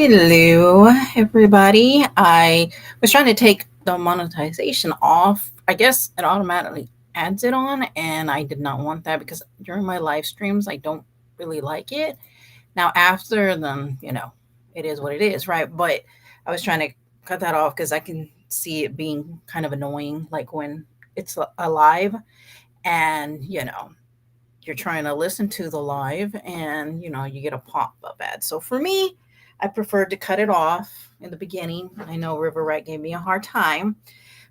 Hello, everybody. I was trying to take the monetization off. I guess it automatically adds it on, and I did not want that because during my live streams, I don't really like it. Now, after, then, it is what it is, right? But I was trying to cut that off because I can see it being kind of annoying, like when it's alive and, you're trying to listen to the live and you get a pop-up ad. So for me, I preferred to cut it off in the beginning. I know River Rat gave me a hard time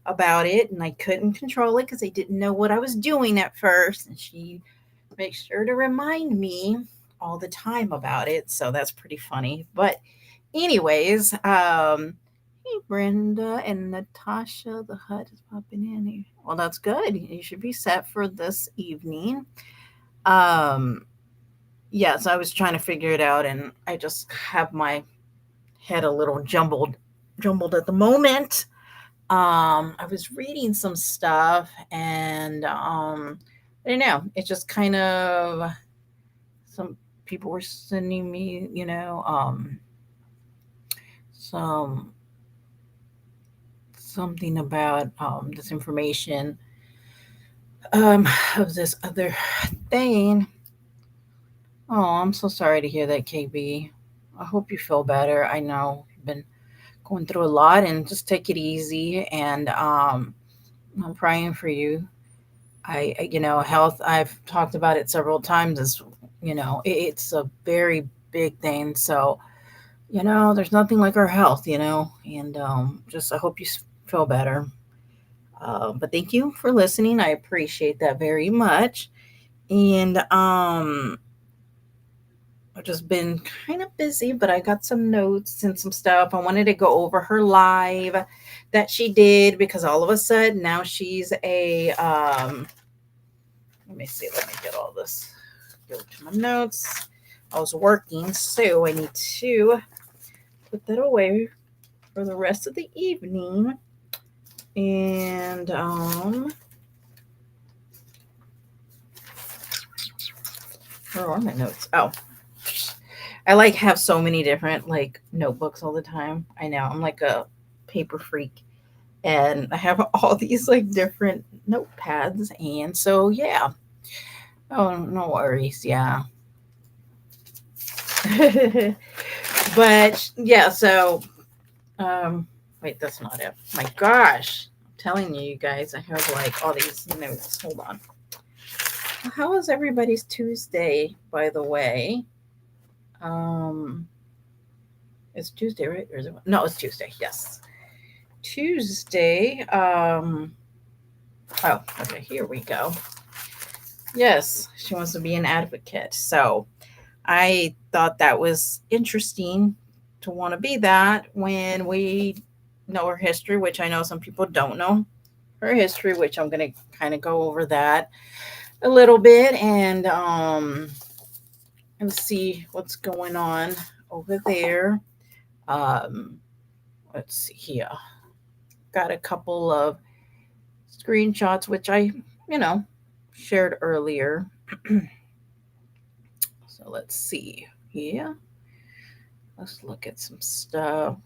about it and I couldn't control it because I didn't know what I was doing at first, and she makes sure to remind me all the time about it, so that's pretty funny. But anyways, hey Brenda and Natasha, the hut is popping in here. Well, that's good, you should be set for this evening. um yes, I was trying to figure it out and I just have my head a little jumbled at the moment. I was reading some stuff and I don't know, it just kind of, some people were sending me, some something about this information of this other thing. Oh, I'm so sorry to hear that, KB. I hope you feel better. I know you've been going through a lot, and just take it easy. And I'm praying for you. Health, I've talked about it several times. Is it's a very big thing. So there's nothing like our health. And just I hope you feel better. But thank you for listening. I appreciate that very much. And I've just been kind of busy, but I got some notes and some stuff. I wanted to go over her live that she did because all of a sudden now she's a let me see, let me get all this. Go to my notes. I was working, so I need to put that away for the rest of the evening. And where are my notes? Oh, I like have so many different like notebooks all the time. I know I'm like a paper freak, and I have all these like different notepads, and so yeah. Oh, no worries. Yeah. But yeah, so wait, that's not it. My gosh. I'm telling you, you guys, I have like all these notes. Hold on. How was everybody's Tuesday, by the way? Um it's Tuesday, right? Or is it, no, it's Tuesday. Yes. Tuesday. Oh, okay, here we go. Yes, she wants to be an advocate. So I thought that was interesting to want to be that when we know her history, which I know some people don't know her history, which I'm going to kind of go over that a little bit and see what's going on over there. Um, let's see here. Got a couple of screenshots, which I, you know, shared earlier. So let's see here. Let's look at some stuff.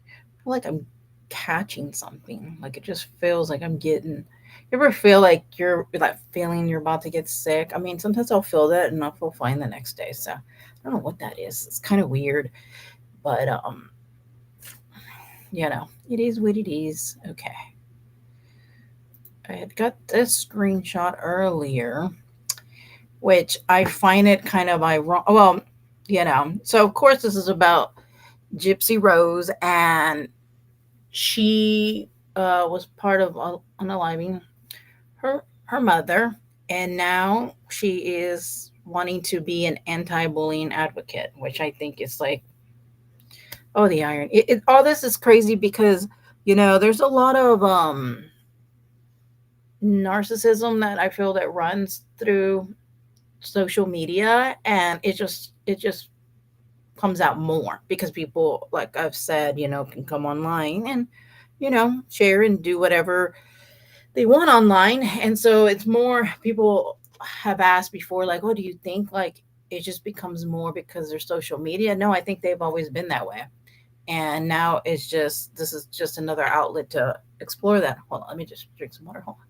I feel like I'm catching something. Like it just feels like I'm getting. You ever feel like you're like feeling you're about to get sick? I mean, sometimes I'll feel that and I'll feel fine the next day. So I don't know what that is. It's kind of weird, but it is what it is. Okay. I had got this screenshot earlier, which I find it kind of ironic. Well, so of course this is about Gypsy Rose, and she was part of unaliving her mother, and now she is wanting to be an anti-bullying advocate, which I think is like, oh, the iron. All this is crazy because there's a lot of narcissism that I feel that runs through social media, and it just comes out more because people, like I've said, can come online and share and do whatever they want online. And so it's more, people have asked before, like, oh, do you think like it just becomes more because they're social media. No, I think they've always been that way. And now it's just, this is just another outlet to explore that. Hold on, let me just drink some water. Hold on.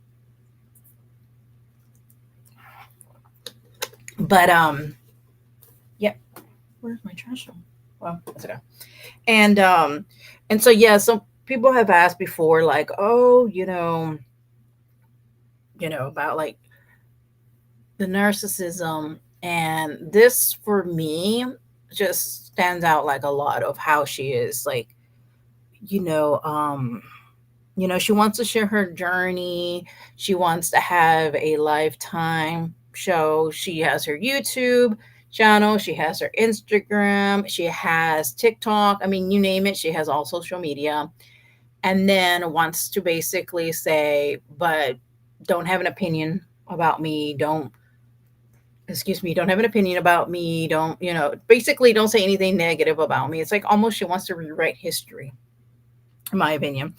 But yeah, where's my trash? Well, that's okay. And and so yeah, so people have asked before, like, oh, about like the narcissism, and this for me just stands out like a lot of how she is like, you know, um, she wants to share her journey. She wants to have a lifetime show. She has her YouTube channel, she has her Instagram, she has TikTok. I mean, you name it, she has all social media. And then wants to basically say, but don't have an opinion about me. Don't, excuse me, don't have an opinion about me. Don't, basically don't say anything negative about me. It's like almost she wants to rewrite history, in my opinion.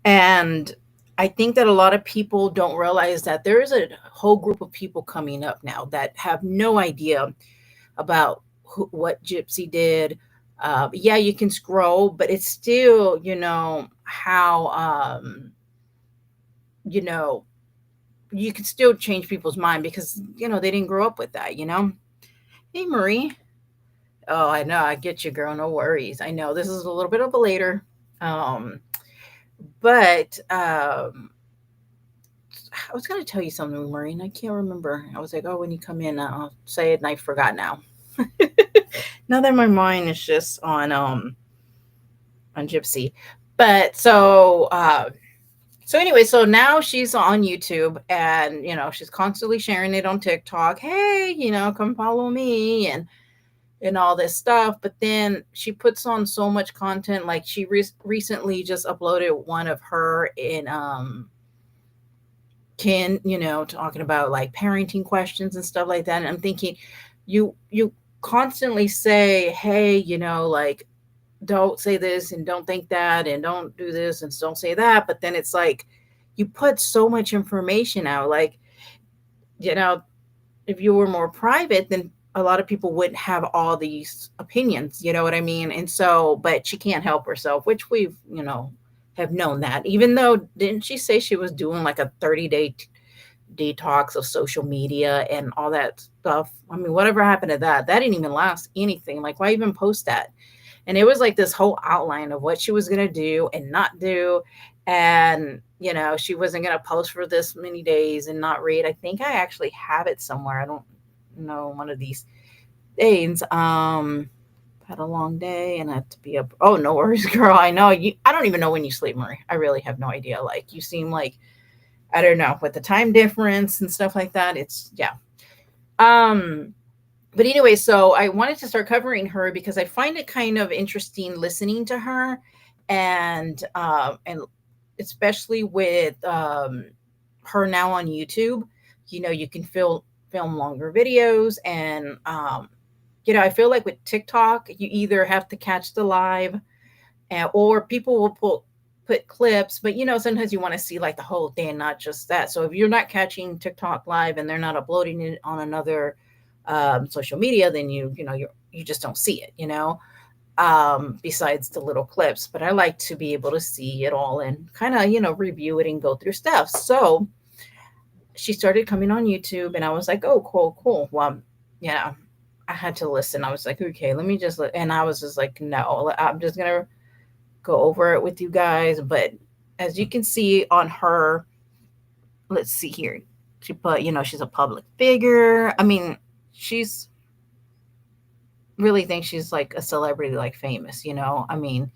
And I think that a lot of people don't realize that there is a whole group of people coming up now that have no idea about what Gypsy did. Yeah, you can scroll, but it's still, how, you know, you can still change people's mind because, they didn't grow up with that. Hey, Marie. Oh, I know. I get you, girl. No worries. I know this is a little bit of a later. Um, but I was going to tell you something, Marie, and I can't remember. I was like, oh, when you come in, I'll say it, and I forgot now. Now that my mind is just on Gypsy. But so anyway, so now she's on YouTube, and she's constantly sharing it on TikTok. Hey, come follow me, and all this stuff. But then she puts on so much content. Like she recently just uploaded one of her in Ken, talking about like parenting questions and stuff like that. And I'm thinking, you constantly say, hey, like, don't say this and don't think that and don't do this and don't say that. But then it's like you put so much information out. Like, you know, if you were more private, then a lot of people wouldn't have all these opinions. You know what I mean? And so, but she can't help herself, which we've, have known that. Even though, didn't she say she was doing like a 30-day detox of social media and all that stuff? I mean, whatever happened to that? That didn't even last anything. Like, why even post that? And it was like this whole outline of what she was going to do and not do. And, she wasn't going to post for this many days and not read. I think I actually have it somewhere. I don't know, one of these days. Had a long day and I had to be up. Oh, no worries, girl. I know you. I don't even know when you sleep, Marie. I really have no idea. Like, you seem like, I don't know, with the time difference and stuff like that. It's, yeah. Um, but anyway, so I wanted to start covering her because I find it kind of interesting listening to her, and especially with her now on YouTube. You can film longer videos, and I feel like with TikTok, you either have to catch the live, or people will put clips, but sometimes you want to see like the whole thing, not just that. So if you're not catching TikTok live and they're not uploading it on another social media, then you just don't see it, besides the little clips. But I like to be able to see it all and kind of, review it and go through stuff. So she started coming on YouTube, and I was like, oh, cool. Well, I had to listen. I was like, okay, let me just, and I was just like, no, I'm just going to go over it with you guys. But as you can see on her, let's see here. She put, she's a public figure. I mean, she's really thinks she's like a celebrity, like famous, I mean,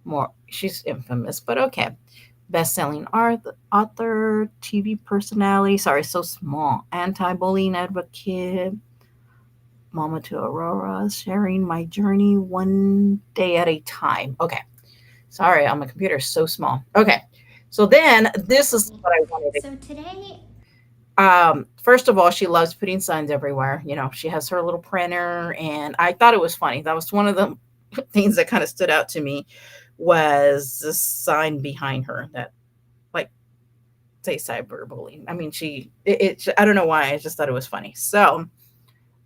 more, she's infamous, but okay. Best-selling author, TV personality, sorry, so small, anti-bullying advocate, mama to Aurora, sharing my journey one day at a time. Okay. Sorry, on my computer, so small. Okay. So then this is what I wanted to. So today, First of all, she loves putting signs everywhere. She has her little printer, and I thought it was funny. That was one of the things that kind of stood out to me, was the sign behind her that, like, say cyberbullying. I mean, I don't know why. I just thought it was funny. So,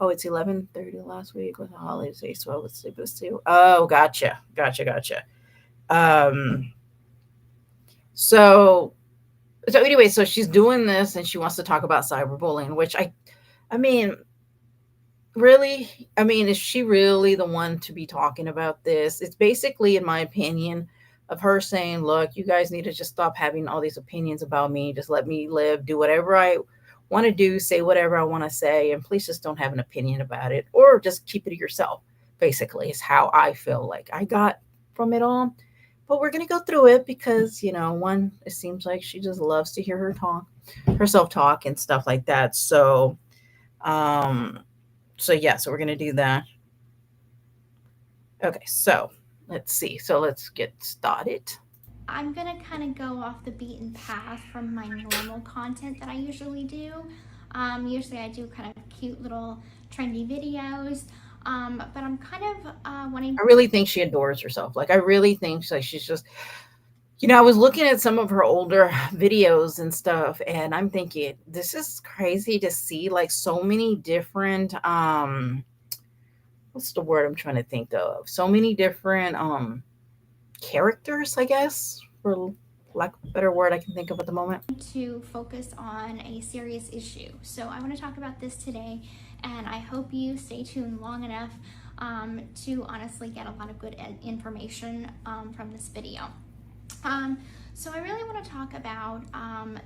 Oh, it's 11:30 last week with the holiday, so I was supposed to. Oh, gotcha. Um, so so anyway, so she's doing this and she wants to talk about cyberbullying, which I mean, really, I mean, is she really the one to be talking about this? It's basically, in my opinion, of her saying, "Look, you guys need to just stop having all these opinions about me. Just let me live, do whatever I want to do, say whatever I want to say, and please just don't have an opinion about it, or just keep it to yourself." Basically, is how I feel like I got from it all. But we're gonna go through it because one, it seems like she just loves to hear herself talk and stuff like that. Um, so yeah, so we're gonna do that. Okay, so let's see. So let's get started. I'm gonna kind of go off the beaten path from my normal content that I usually do. Usually I do kind of cute little trendy videos, but I'm kind of wanting. I really think she adores herself. Like I really think like she's just I was looking at some of her older videos and stuff, and I'm thinking this is crazy to see like so many different what's the word I'm trying to think of? So many different characters, I guess, for lack of a better word I can think of at the moment. To focus on a serious issue. So I want to talk about this today, and I hope you stay tuned long enough to honestly get a lot of good information from this video. So I really want to talk about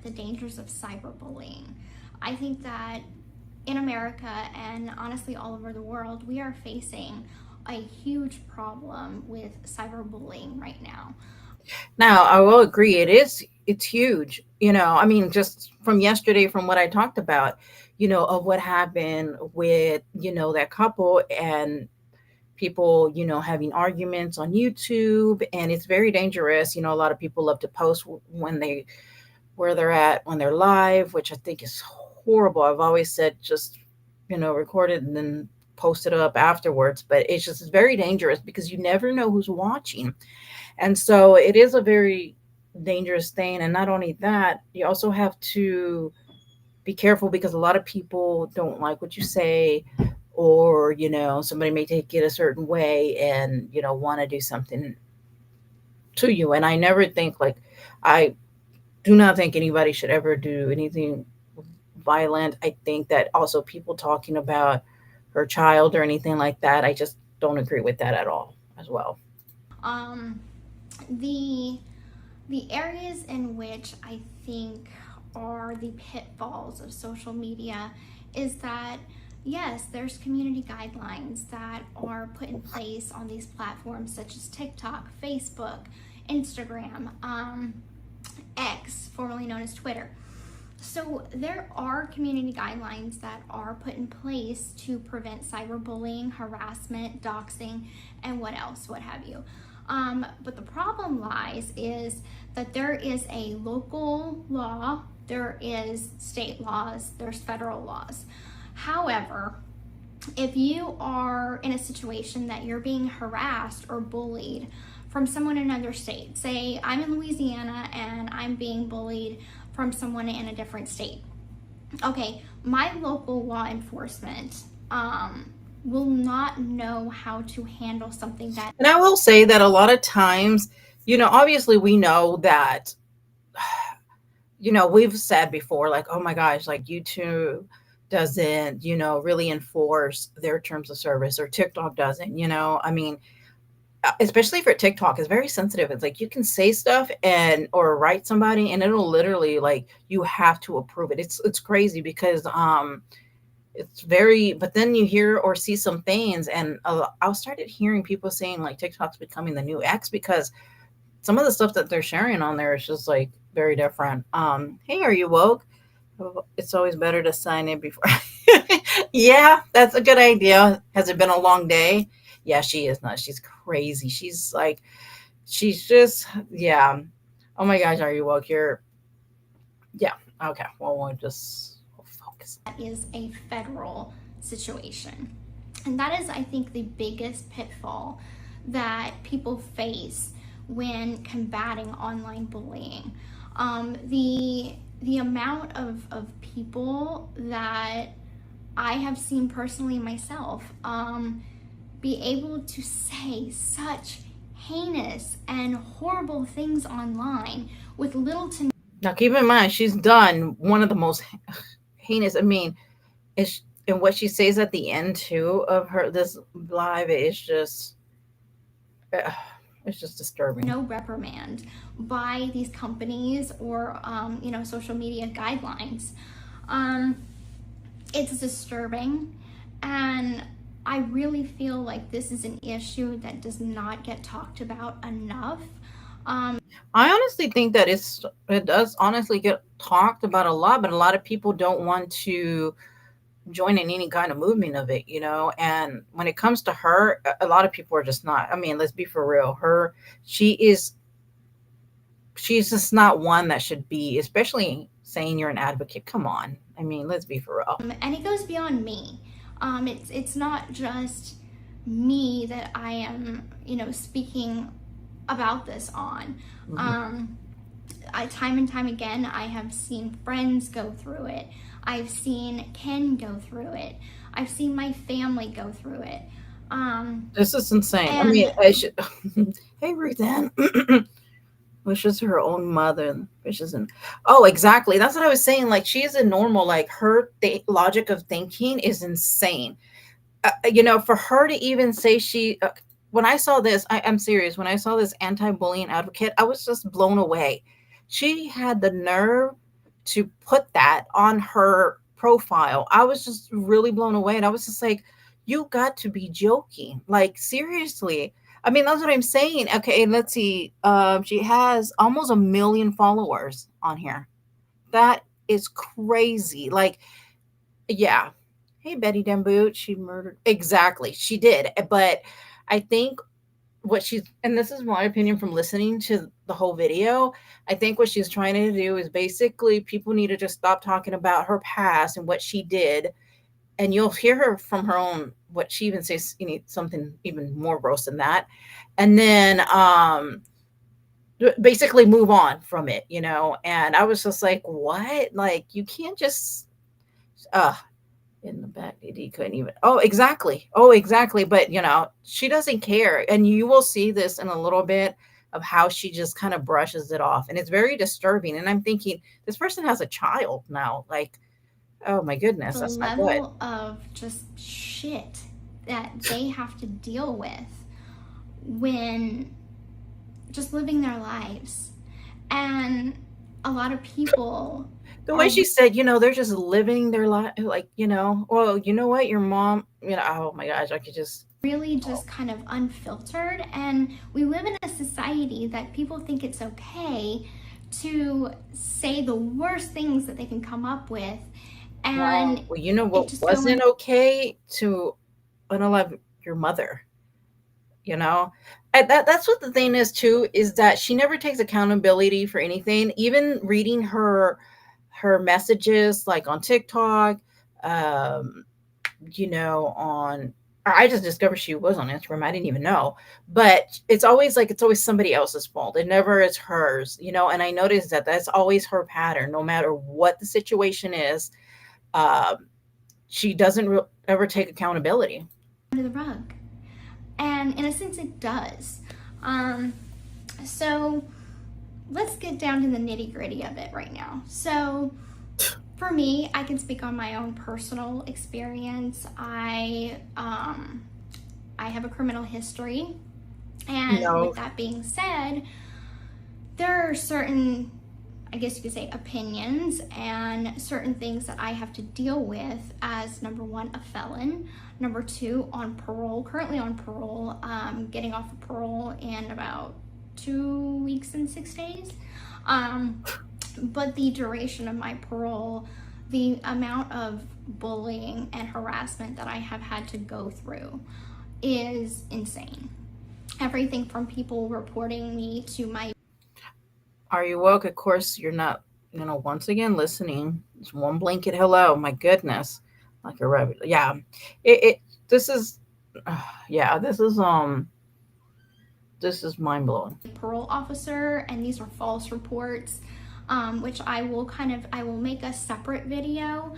the dangers of cyberbullying. I think that in America and honestly all over the world, we are facing a huge problem with cyberbullying right now. Now, I will agree it's huge. I mean, just from yesterday from what I talked about, of what happened with, that couple and people, having arguments on YouTube, and it's very dangerous. A lot of people love to post when where they're at when they're live, which I think is horrible. I've always said just, record it and then post it up afterwards, but it's just very dangerous because you never know who's watching. And so it is a very dangerous thing. And not only that, you also have to be careful because a lot of people don't like what you say, or, somebody may take it a certain way and, want to do something to you. And I never think like, I do not think anybody should ever do anything violent. I think that also people talking about her child or anything like that, I just don't agree with that at all as well. Um, the the areas in which I think are the pitfalls of social media is that yes, there's community guidelines that are put in place on these platforms such as TikTok, Facebook, Instagram, X, formerly known as Twitter. So there are community guidelines that are put in place to prevent cyberbullying, harassment, doxing, and what have you. But the problem lies is that there is a local law, there is state laws, there's federal laws. However, if you are in a situation that you're being harassed or bullied from someone in another state, say I'm in Louisiana and I'm being bullied from someone in a different state. Okay, my local law enforcement will not know how to handle something that. And I will say that a lot of times, obviously we know that, we've said before, like, oh my gosh, like YouTube doesn't, really enforce their terms of service, or TikTok doesn't, I mean, especially for TikTok, is very sensitive. It's like you can say stuff and or write somebody and it'll literally like you have to approve it. It's crazy because it's very, but then you hear or see some things, and I started hearing people saying like TikTok's becoming the new X because some of the stuff that they're sharing on there is just like very different. Hey, are you woke? It's always better to sign in before. Yeah, that's a good idea. Has it been a long day? Yeah, she is not. She's crazy. She's like, she's just, yeah. Oh my gosh, are you woke? Yeah. Okay. Well, we'll focus. Is a federal situation. And that is, I think, the biggest pitfall that people face when combating online bullying. The amount of people that I have seen personally myself be able to say such heinous and horrible things online with little to Now, keep in mind, she's done one of the most heinous. I mean, it's and what she says at the end too of her this live is just, uh, it's just disturbing. no reprimand by these companies or social media guidelines. Um, it's disturbing, and I really feel like this is an issue that does not get talked about enough. I honestly think that it does honestly get talked about a lot, but a lot of people don't want to join in any kind of movement of it, you know. And when it comes to her, a lot of people are just not. I mean, let's be for real. She is, she's just not one that should be, especially saying you're an advocate. Come on. I mean, let's be for real. And it goes beyond me. It's not just me that I am, speaking about this on. Mhm. Um, time and time again, I have seen friends go through it. I've seen Ken go through it. I've seen my family go through it. This is insane. I mean, And I should. Hey, Ruth Ann. Wishes her own mother. Wishes and oh, exactly. That's what I was saying. Like she is a normal. Like her logic of thinking is insane. You know, for her to even say she. When I saw this, I'm serious. When I saw this anti-bullying advocate, I was just blown away. She had the nerve to put that on her profile. I was just really blown away, and I was just like, "You got to be joking! Like seriously." I mean, that's what I'm saying. Okay, let's see. She has almost 1 million followers on here. That is crazy. Like, yeah. Hey, Betty Damboot, she murdered. Exactly, she did. But I think what she's, and this is my opinion from listening to the whole video, I think what she's trying to do is basically people need to just stop talking about her past and what she did. And you'll hear her from her own, what she even says, you need something even more gross than that. And then, basically move on from it, you know? And I was just like, what? Like, you can't just, uh, in the back, he couldn't even. Oh, exactly. Oh, exactly. But you know, she doesn't care, and you will see this in a little bit of how she just kind of brushes it off, and it's very disturbing. And I'm thinking, this person has a child now. Like, oh my goodness, the that's not good. level of just shit that they have to deal with when just living their lives. And a lot of people The way are she said, you know, they're just living their life, like, you know, well, you know what, your mom, you know, oh my gosh, I could just. really just kind of unfiltered. And we live in a society that people think it's okay to say the worst things that they can come up with. And Well, you know it what just wasn't going, okay to unalive your mother, you know. And that's what the thing is too, is that she never takes accountability for anything, even reading her messages like on TikTok, um you know, on, I just discovered she was on Instagram. I didn't even know. But it's always like it's always somebody else's fault. It never is hers, you know. And I noticed that that's always her pattern, no matter what the situation is. Um, she doesn't ever take accountability. under the rug. And in a sense, it does. Um, so let's get down to the nitty gritty of it right now. So, for me, I can speak on my own personal experience. I have a criminal history, and with No, that being said, there are certain, I guess you could say, opinions and certain things that I have to deal with as number one, a felon, number two, on parole, currently on parole, getting off of parole in about 2 weeks and 6 days. But the duration of my parole, the amount of bullying and harassment that I have had to go through is insane. Everything from people reporting me to my are you woke? Of course, you're not. You know, once again, listening. It's one blanket hello. My goodness, like a rabbit. Yeah, it. This is, yeah. This is mind blowing. parole officer, and these are false reports. which I will make a separate video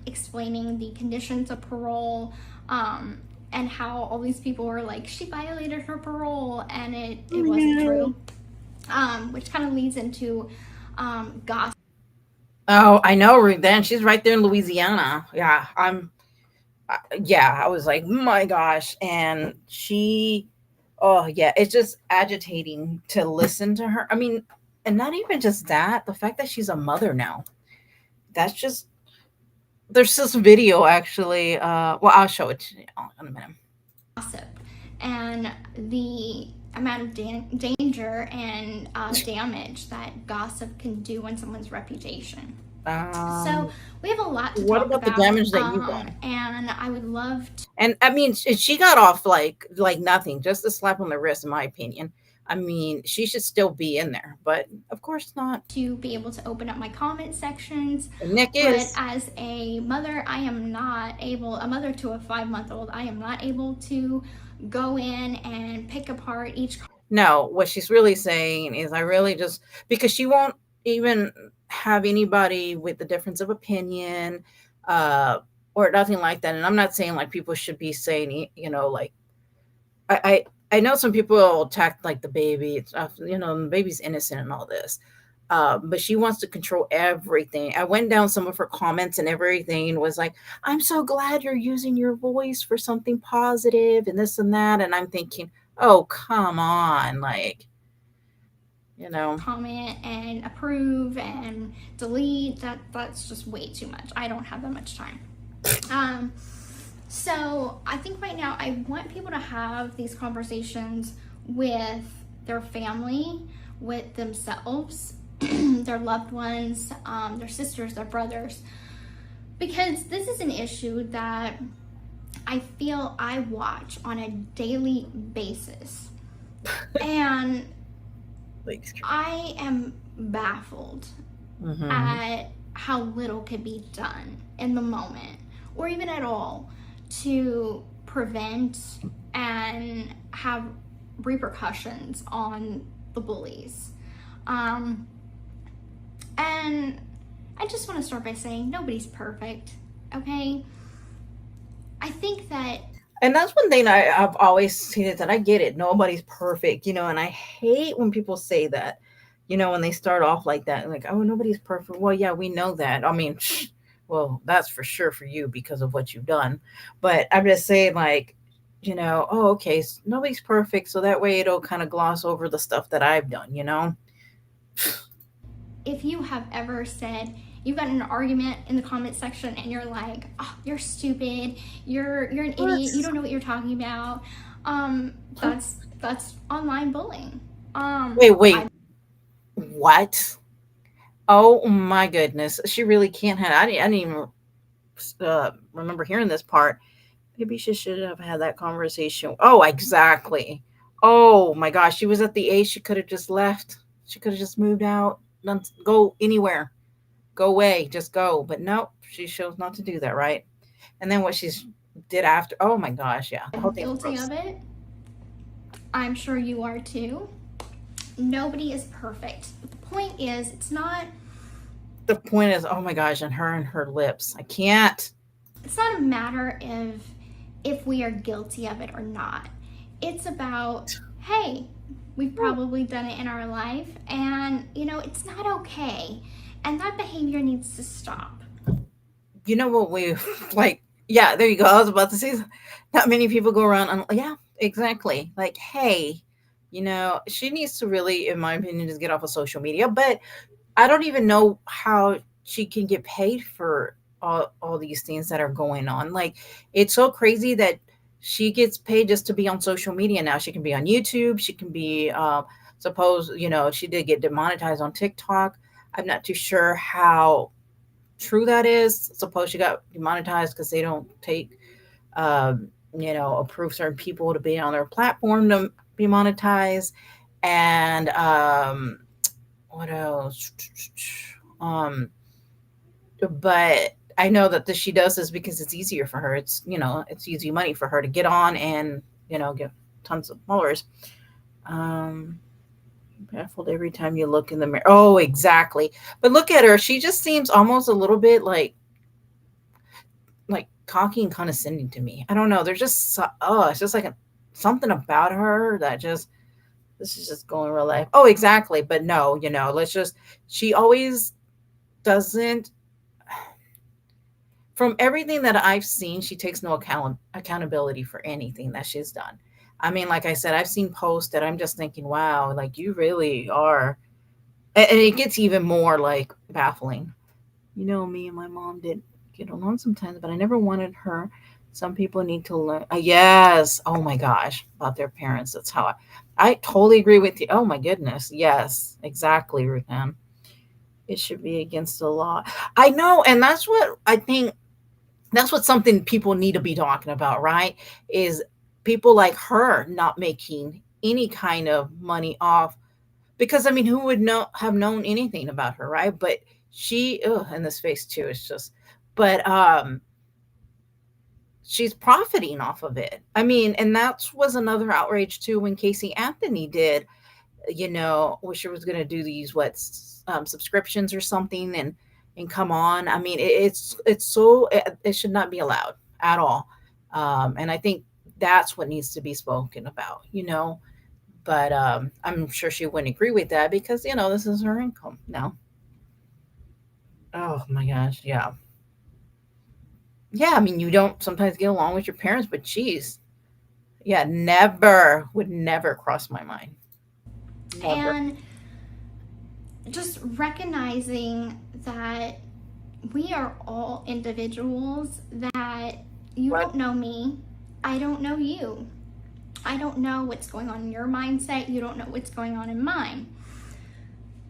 explaining the conditions of parole, and how all these people were like, she violated her parole, and it wasn't true, which kind of leads into gossip. Oh, I know her then. She's right there in Louisiana. Yeah, yeah, I was like, my gosh. And oh, yeah, it's just agitating to listen to her. I mean, and not even just that, the fact that she's a mother now. That's just, there's this video actually. Well, I'll show it to you in a minute. And the amount of danger and damage that gossip can do on someone's reputation. So Um, we have a lot to what talk about the about, damage that you've done? and I would love And I mean, she got off like nothing, just a slap on the wrist, in my opinion. I mean, she should still be in there, but of course not. to be able to open up my comment sections. And Nick But is. as a mother, I am not able, a mother to a 5-month old, I am not able to go in and pick apart each. No, what she's really saying is, I really just, because she won't even have anybody with the difference of opinion, uh, or nothing like that. And I'm not saying like people should be saying, like, I know some people will attack like the baby, stuff, the baby's innocent and all this. But she wants to control everything. I went down some of her comments and everything and was like, I'm so glad you're using your voice for something positive and this and that. And I'm thinking, oh, come on. Like, you know, comment and approve and delete, that's just way too much. I don't have that much time. So I think right now I want people to have these conversations with their family, with themselves, their loved ones, their sisters, their brothers, because this is an issue that I feel I watch on a daily basis. And I am baffled at how little could be done in the moment, or even at all, to prevent and have repercussions on the bullies. And I just want to start by saying nobody's perfect, okay? I think that. And that's one thing I've always seen, is that I get it. Nobody's perfect, and I hate when people say that, when they start off like that, like, oh, nobody's perfect. Well, yeah, we know that. I mean, well, that's for sure for you because of what you've done. But I'm just saying, like, oh, okay, so nobody's perfect. So that way it'll kind of gloss over the stuff that I've done. If you have ever said, you've got an argument in the comment section and you're like, oh, you're stupid, you're an idiot, you don't know what you're talking about, that's online bullying. Wait, what? Oh my goodness, she really can't have. I didn't even remember hearing this part. Maybe she should have had that conversation. Oh, exactly. Oh my gosh, she was at the age she could have just left. She could have just moved out, go anywhere, go away, just go. But no, she chose not to do that, right? And then what she's did after. Oh my gosh, yeah, the whole thing was Guilty gross. of it. I'm sure you are too. Nobody is perfect. But the point is, it's not. The point is, oh my gosh, and her lips. I can't. It's not a matter of if we are guilty of it or not. It's about, hey, we've probably done it in our life, and it's not okay, and that behavior needs to stop. You know what we like? Yeah, there you go. I was about to say, not many people go around. Yeah, exactly. Like, hey, she needs to really, in my opinion, just get off of social media. But I don't even know how she can get paid for all these things that are going on. Like, it's so crazy that she gets paid just to be on social media now. She can be on YouTube. She can be, suppose, she did get demonetized on TikTok. I'm not too sure how true that is. Suppose she got demonetized because they don't approve certain people to be on their platform to be monetized. And what else? Um, but I know that she does this because it's easier for her. It's easy money for her to get on and get tons of followers. Um, Baffled every time you look in the mirror. Oh, exactly. But look at her. She just seems almost a little bit like cocky and condescending to me. I don't know. There's just it's just like something about her that just this is just going real life. Oh, exactly. But no, let's just she always doesn't from everything that I've seen, she takes no accountability for anything that she's done. I mean, like I said, I've seen posts that I'm just thinking, wow, like you really are. And it gets even more like baffling. Me and my mom did get along sometimes, but I never wanted her. Some people need to learn. Yes. Oh my gosh, about their parents. That's how I totally agree with you. Oh my goodness. Yes, exactly, Ruthann. It should be against the law. I know, and that's what something people need to be talking about, right? Is people like her not making any kind of money off because I mean, who would have known anything about her, right? But she, and this face too, is just, but she's profiting off of it. I mean, and that was another outrage too when Casey Anthony did, wish she was going to do these subscriptions or something and come on. I mean, it's so it should not be allowed at all. And I think that's what needs to be spoken about. But I'm sure she wouldn't agree with that because this is her income. No. Oh my gosh, yeah. Yeah, I mean, you don't sometimes get along with your parents, but geez, yeah, never would never cross my mind. Never. And just recognizing that we are all individuals, that you What? don't know me, I don't know you. I don't know what's going on in your mindset, you don't know what's going on in mine.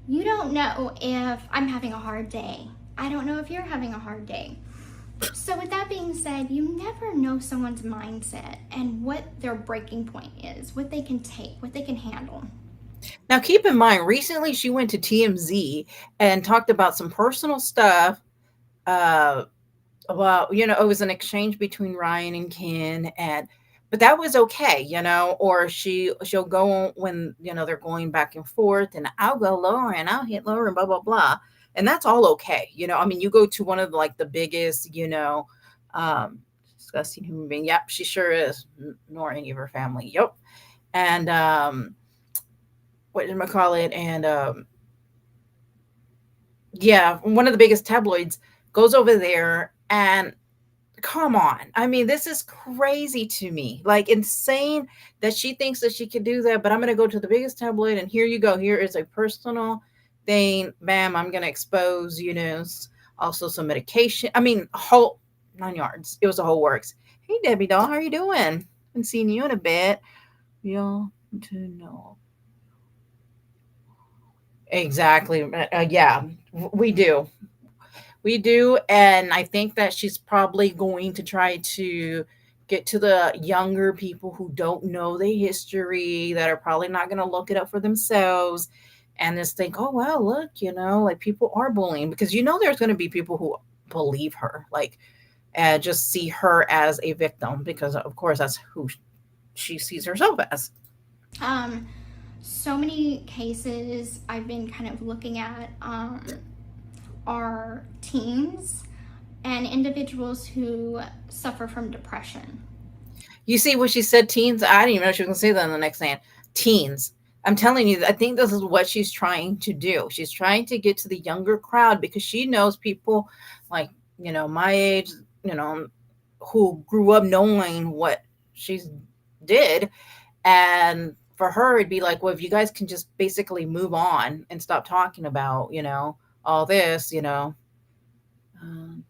You don't know if I'm having a hard day. I don't know if you're having a hard day. So, with that being said, you never know someone's mindset and what their breaking point is, what they can take, what they can handle. Now, keep in mind, recently she went to TMZ and talked about some personal stuff. Uh, well, it was an exchange between Ryan and Ken, but that was okay. Or she'll go on when they're going back and forth, and I'll go lower and I'll hit lower and blah blah blah, and that's all okay. I mean, you go to one of the biggest, um, disgusting human being. Yep, she sure is, nor any of her family. Yep, and what did I call it? And yeah, one of the biggest tabloids goes over there and come on. I mean, this is crazy to me. Like insane that she thinks that she can do that, but I'm going to go to the biggest tabloid and here you go. Here is a personal thing. Bam, I'm going to expose, also some medication. I mean, whole 9 yards. It was a whole works. Hey, Debbie doll, how are you doing? Haven't seen you in a bit. Y'all to know. Exactly. Yeah, we do. We do, and I think that she's probably going to try to get to the younger people who don't know the history, that are probably not going to look it up for themselves, and just think, oh, wow, look, like people are bullying because there's going to be people who believe her, like, just see her as a victim because, of course, that's who she sees herself as. Um, so many cases I've been kind of looking at are teens and individuals who suffer from depression. You see what she said, teens? I didn't even know she was going to say that in the next line. Teens. I'm telling you, I think this is what she's trying to do. She's trying to get to the younger crowd because she knows people like, my age, you know, who grew up knowing what she did. And for her, it'd be like, well, if you guys can just basically move on and stop talking about, all this, um,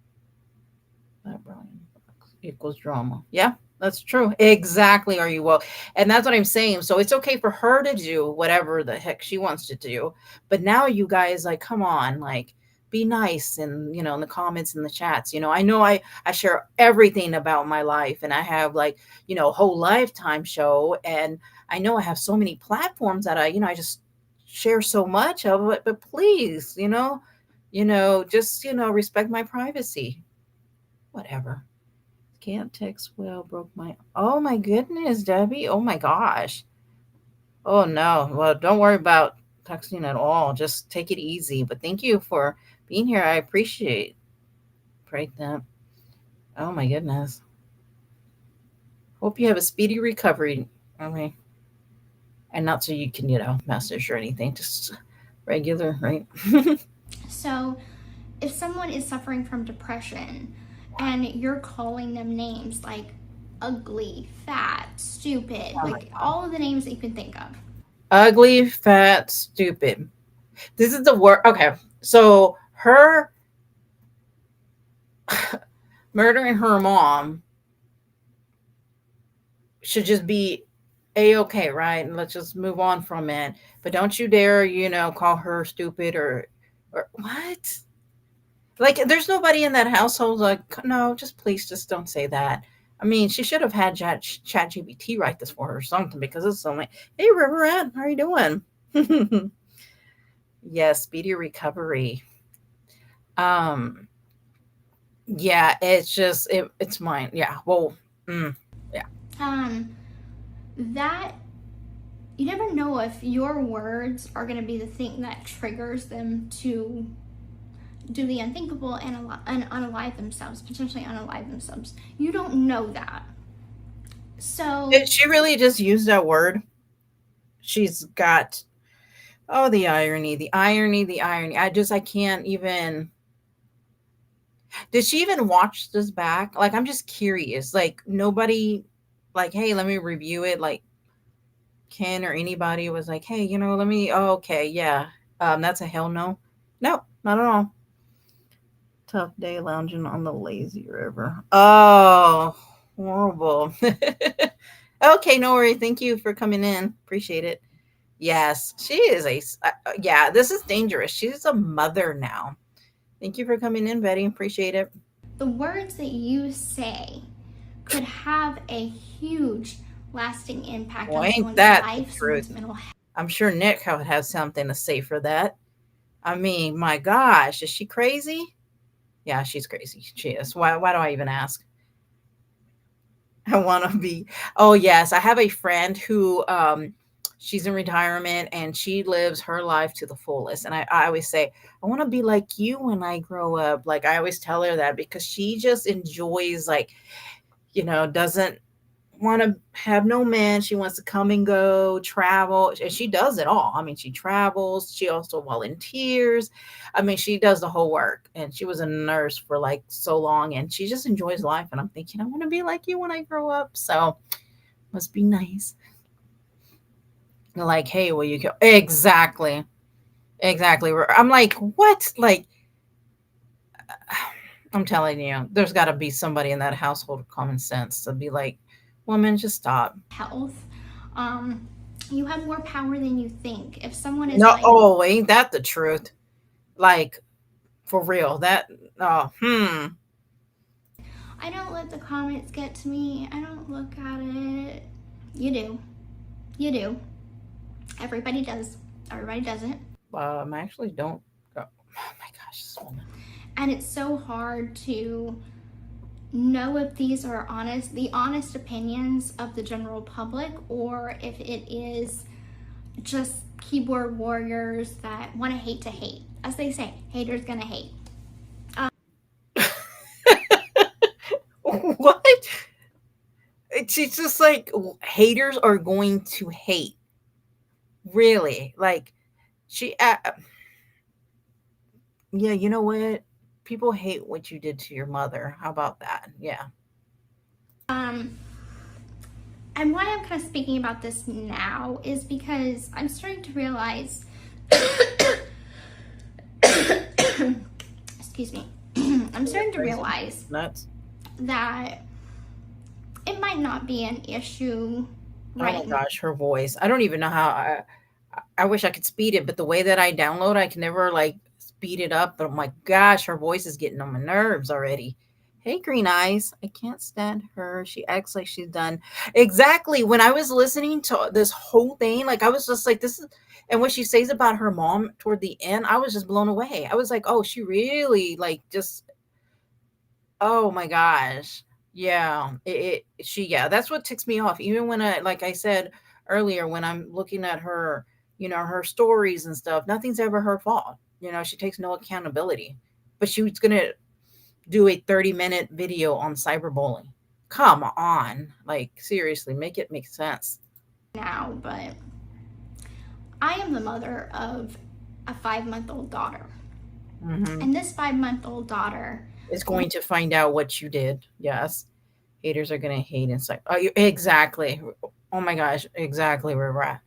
equals drama. Yeah, that's true. Exactly. Are you well? And that's what I'm saying. So it's okay for her to do whatever the heck she wants to do. But now you guys, like, come on, like, be nice and in the comments and the chats. I know I share everything about my life and I have like, a whole lifetime show, and I know I have so many platforms that I just share so much of it, but please, just respect my privacy. Whatever. Can't text well, broke my. Oh my goodness, Debbie. Oh my gosh. Oh no. Well, don't worry about texting at all. Just take it easy. But thank you for being here. I appreciate that. Oh my goodness. Hope you have a speedy recovery. I mean, and not so you can, message or anything. Just regular, right? So, if someone is suffering from depression and you're calling them names like ugly, fat, stupid, Oh my like god. all of the names that you can think of. Ugly, fat, stupid. This is the word. Okay. So her murdering her mom should just be a okay, right? And let's just move on from it. But don't you dare, call her stupid or what? Like, there's nobody in that household. Like, no, just please, just don't say that. I mean, she should have had Chat GPT write this for her or something because it's so like, hey, River Rat, how are you doing? Yes, speedy recovery. Um, yeah, it's mine. Yeah, well, yeah. Um, that you never know if your words are going to be the thing that triggers them to do the unthinkable and unalive themselves, potentially unalive themselves. You don't know that. So, Did she really just use that word? She's got oh the irony, the irony, the irony. I can't even. Did she even watch this back? Like, I'm just curious. Like, nobody, like, hey, let me review it. Like, Ken or anybody was like, hey, let me. Oh, okay, yeah. That's a hell no. No, not at all. Tough day lounging on the lazy river. Oh, horrible. Okay, no worry. Thank you for coming in. Appreciate it. Yes, she is yeah, this is dangerous. She's a mother now. Thank you for coming in, Betty. Appreciate it. the words that you say could have a huge lasting impact Well, on ain't someone's that the life, someone's truth? mental health. I'm sure Nick would have something to say for that. I mean, my gosh, is she crazy? Yeah, she's crazy. She is. Why do I even ask? I want to be. Oh yes, I have a friend who she's in retirement and she lives her life to the fullest. And I always say, I want to be like you when I grow up. Like I always tell her that because she just enjoys like, doesn't want to have no man. She wants to come and go, travel, and she does it all. I mean, she travels, she also volunteers. I mean, she does the whole work. And she was a nurse for like so long and she just enjoys life. And I'm thinking, I want to be like you when I grow up. So must be nice. Like, hey, will you go? Exactly. Exactly. I'm like, what? Like, I'm telling you, there's got to be somebody in that household with common sense to be like, woman, just stop. Health. Um, you have more power than you think. If someone is No, like, oh, ain't that the truth? Like, for real. Oh. I don't let the comments get to me, I don't look at it. You do. You do. Everybody does. Everybody does it. I actually don't go. Oh my gosh, this woman. And it's so hard to know if these are the honest opinions of the general public, or if it is just keyboard warriors that want to hate. As they say, haters gonna hate. What? She's just like, haters are going to hate. Really? Like, yeah, you know what? People hate what you did to your mother. How about that? Yeah. Um, and why I'm kind of speaking about this now is because I'm starting to realize, excuse me, I'm You're starting to crazy. realize Nuts. that it might not be an issue Oh my right now. gosh, her voice. I don't even know how I wish I could speed it, but the way that I download, I can never like speed it up. But oh my gosh, her voice is getting on my nerves already. Hey, Green Eyes. I can't stand her. She acts like she's done. Exactly. When I was listening to this whole thing, like I was just like, this is, and what she says about her mom toward the end, I was just blown away. I was like, oh, she really like just, oh my gosh. Yeah. Yeah, that's what ticks me off. Even when like I said earlier, when I'm looking at her her stories and stuff, nothing's ever her fault. She takes no accountability. But she was going to do a 30-minute video on cyberbullying. Come on. Like, seriously, make it make sense. Now, but I am the mother of a 5-month-old daughter. Mm-hmm. And this 5-month-old daughter is going to find out what you did. Yes. Haters are going to hate inside. Oh, exactly. Oh my gosh. Exactly where we're at.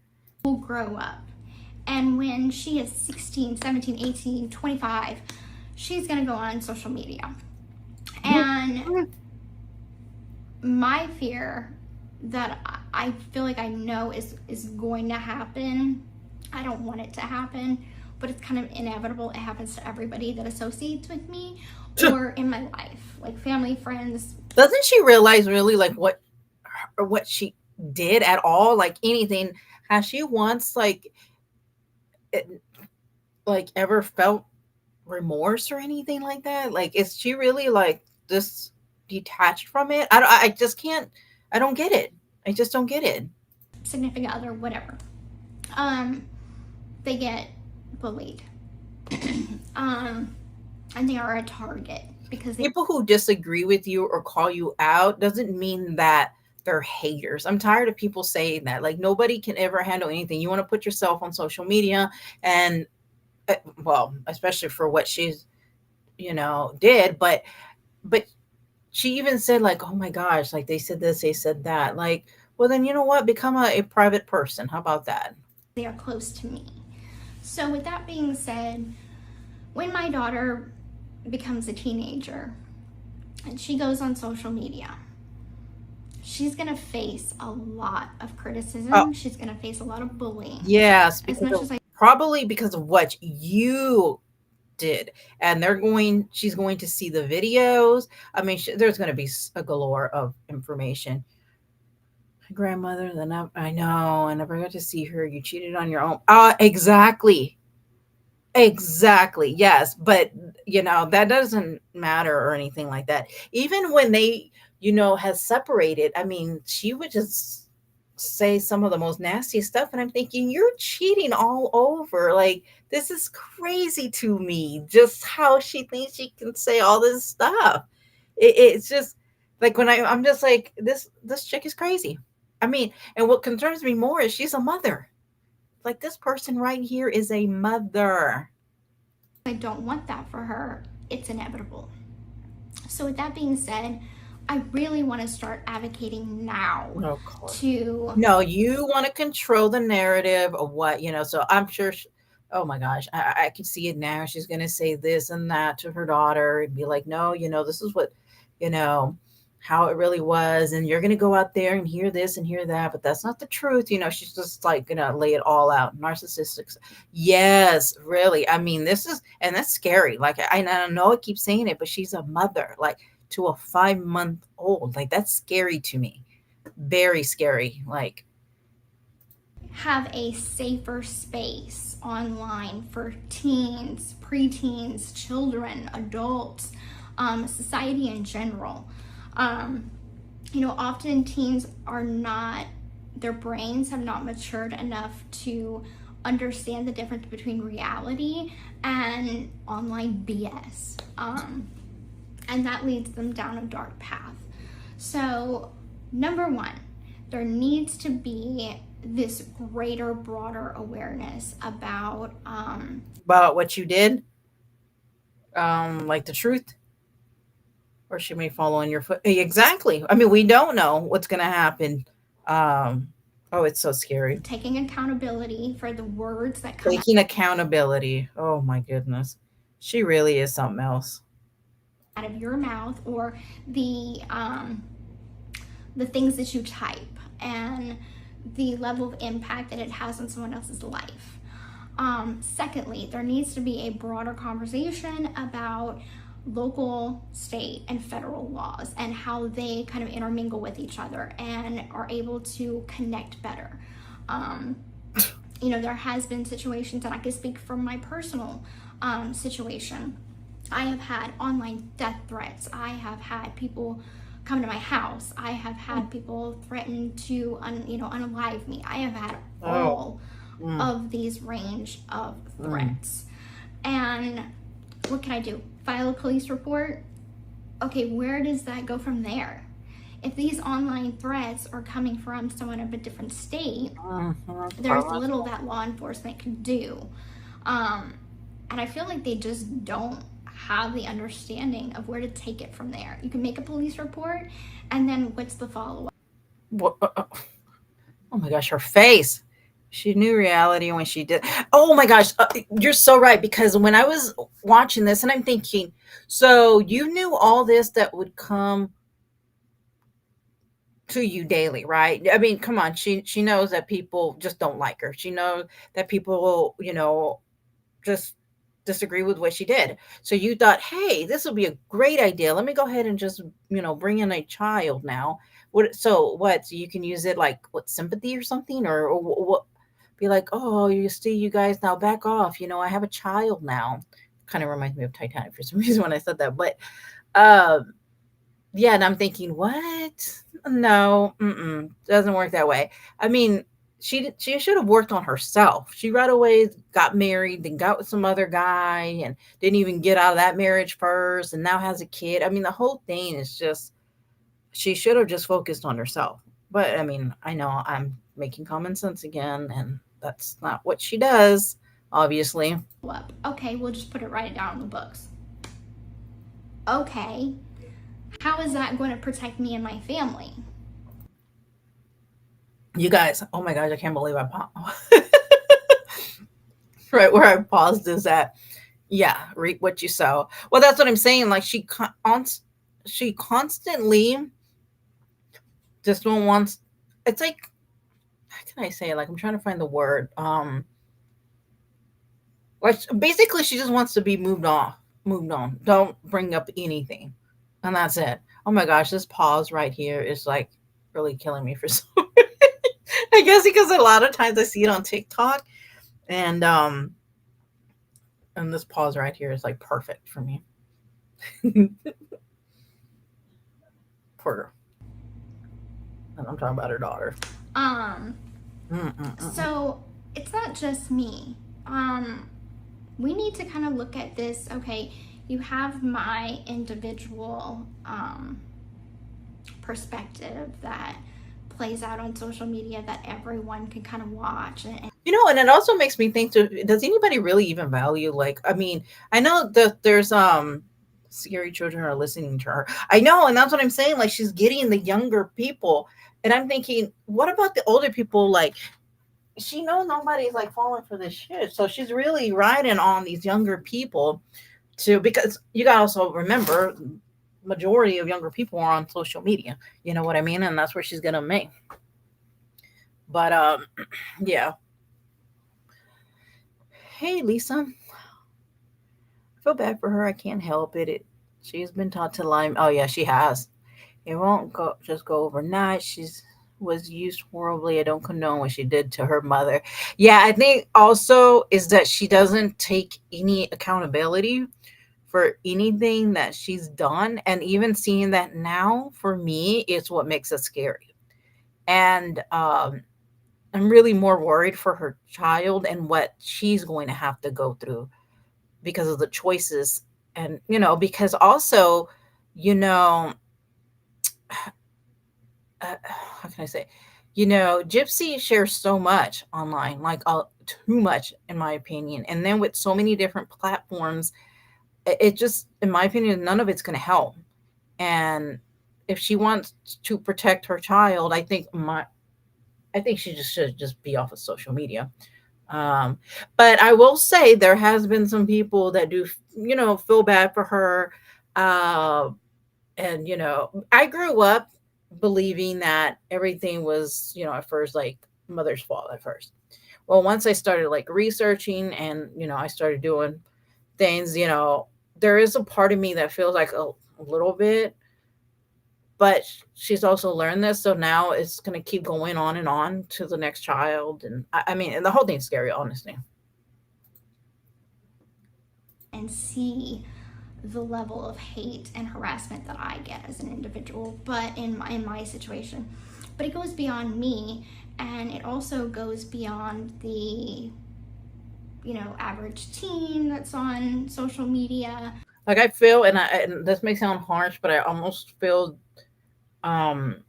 Will grow up. And when she is 16, 17, 18, 25, she's going to go on social media. And my fear that I feel like I know is going to happen, I don't want it to happen, but it's kind of inevitable. It happens to everybody that associates with me or in my life, like family, friends. Doesn't she realize really like what she did at all? Like anything? Has she once ever felt remorse or anything like that? Like, is she really like this detached from it? I just can't. I don't get it. I just don't get it. Significant other, whatever. They get bullied. And they are a target because people who disagree with you or call you out doesn't mean that they're haters. I'm tired of people saying that. Like, nobody can ever handle anything. You want to put yourself on social media and well, especially for what she's did, but she even said like, oh my gosh, like they said this, they said that. Like, well, then you know what, become a private person. How about that? They are close to me. So with that being said, when my daughter becomes a teenager and she goes on social media, she's going to face a lot of criticism. She's going to face a lot of bullying. Yes, probably because of what you did. And she's going to see the videos. I mean, there's going to be a galore of information. My grandmother, I know, I never got to see her. You cheated on your own. Exactly. Exactly. Yes. But, that doesn't matter or anything like that. Even when they, has separated, I mean, she would just say some of the most nasty stuff. And I'm thinking, you're cheating all over. Like, this is crazy to me, just how she thinks she can say all this stuff. It's just like when I'm just like, this chick is crazy. I mean, and what concerns me more is she's a mother. Like, this person right here is a mother. I don't want that for her. It's inevitable. So with that being said, I really want to start advocating now No, you want to control the narrative of what, so I'm sure, oh my gosh, I can see it now. She's going to say this and that to her daughter and be like, no, this is what, how it really was. And you're going to go out there and hear this and hear that, but that's not the truth. She's just like going to lay it all out. Narcissistic. Yes, really. I mean, and that's scary. Like, I know I keep saying it, but she's a mother, like, to a 5-month-old. Like, that's scary to me. Very scary. Like, have a safer space online for teens, preteens, children, adults, society in general. Often teens their brains have not matured enough to understand the difference between reality and online BS. And that leads them down a dark path. So, number one, there needs to be this greater, broader awareness about what you did, like the truth, or she may follow in your foot. Exactly. I mean, we don't know what's going to happen. It's so scary. Taking accountability for the words that come. Taking accountability. Oh my goodness, she really is something else. Out of your mouth, or the things that you type, and the level of impact that it has on someone else's life. Secondly, there needs to be a broader conversation about local, state, and federal laws and how they kind of intermingle with each other and are able to connect better. There has been situations, and I can speak from my personal situation. I have had online death threats. I have had people come to my house. I have had people threaten to unalive me. I have had all Mm, of these range of mm. threats. And what can I do? File a police report? Okay, where does that go from there? If these online threats are coming from someone of a different state, Mhm. there's little that law enforcement can do. Um, and I feel like they just don't have the understanding of where to take it from there. You can make a police report, and then what's the follow up? What, oh my gosh, her face. She knew reality when she did. Oh my gosh, you're so right. Because when I was watching this, and I'm thinking, so you knew all this that would come to you daily, right? I mean, come on. She knows that people just don't like her. She knows that people will, just disagree with what she did. So you thought, hey, this will be a great idea. Let me go ahead and just, bring in a child now. What? So what? So you can use it like what, sympathy or something, or what? Be like, oh, you see, you guys now back off. I have a child now. Kind of reminds me of Titanic for some reason when I said that, but um, yeah, and I'm thinking, what? No, doesn't work that way. I mean, she should have worked on herself. She right away got married, then got with some other guy, and didn't even get out of that marriage first, and now has a kid. I mean, the whole thing is just she should have just focused on herself. But I mean, I know I'm making common sense again, and that's not what she does, obviously. Okay, we'll just put it right down in the books. Okay, how is that going to protect me and my family? You guys, oh my gosh, I can't believe I right where I paused is that yeah, reap what you sow. Well, that's what I'm saying. Like she constantly just don't wants. It's like how can I say it? Like I'm trying to find the word. Like basically she just wants to be moved on. Moved on. Don't bring up anything, and that's it. Oh my gosh, this pause right here is like really killing me for some. I guess because a lot of times I see it on TikTok, and and this pause right here is like perfect for me. Poor girl, and I'm talking about her daughter. Um, Mm-mm-mm. so it's not just me. We need to kind of look at this. Okay, you have my individual perspective that plays out on social media that everyone can kind of watch and And it also makes me think too, does anybody really even value like I mean, I know that there's scary children are listening to her. I know, and that's what I'm saying. Like she's getting the younger people. And I'm thinking, what about the older people? Like she knows nobody's like falling for this shit. So she's really riding on these younger people to because you gotta also remember majority of younger people are on social media. You know what I mean? And that's where she's gonna make. But yeah. Hey Lisa. I feel bad for her. I can't help it. She's been taught to lie. Oh yeah, she has. It won't go just go overnight. She's was used horribly. I don't condone what she did to her mother. Yeah, I think also is that she doesn't take any accountability for anything that she's done. And even seeing that now for me is what makes it scary. And I'm really more worried for her child and what she's going to have to go through because of the choices and because also you know how can I say Gypsy shares so much online like too much in my opinion, and then with so many different platforms it just in my opinion none of it's going to help. And if she wants to protect her child, I think she just should just be off of social media. um, but I will say there has been some people that do, feel bad for her. Uh, and I grew up believing that everything was, at first like mother's fault at first. Well, once I started like researching and I started doing things, there is a part of me that feels like a little bit, but she's also learned this, so now it's going to keep going on to the next child, and I mean, and the whole thing's scary, honestly. see the level of hate and harassment that I get as an individual, but in my situation. But it goes beyond me, and it also goes beyond the average teen that's on social media. Like I feel, and this may sound harsh, but I almost feel, um,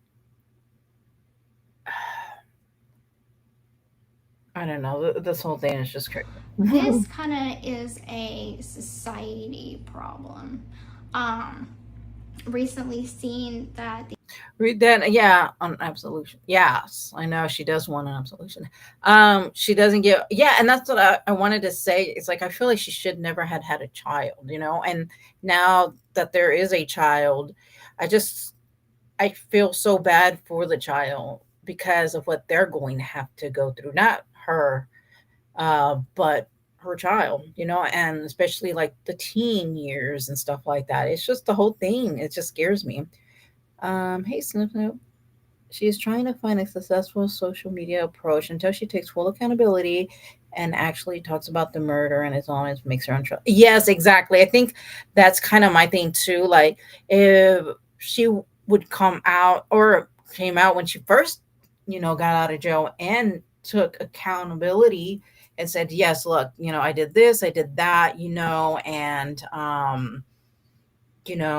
I don't know. This whole thing is just crazy. This kind of is a society problem. Um, Recently seen that Read that, yeah, on absolution. Yes, I know she does want an absolution. She doesn't get, yeah, and that's what I wanted to say. It's like I feel like she should never had a child, and now that there is a child, I just I feel so bad for the child because of what they're going to have to go through. Not her, but her child, and especially like the teen years and stuff like that. It's just the whole thing. It just scares me. Hey, Snoop Snoop. She is trying to find a successful social media approach until she takes full accountability and actually talks about the murder and is honest, makes her own choice. Yes, exactly. I think that's kind of my thing too. Like, if she would come out or came out when she first, got out of jail and took accountability and said, yes, look, I did this, I did that, and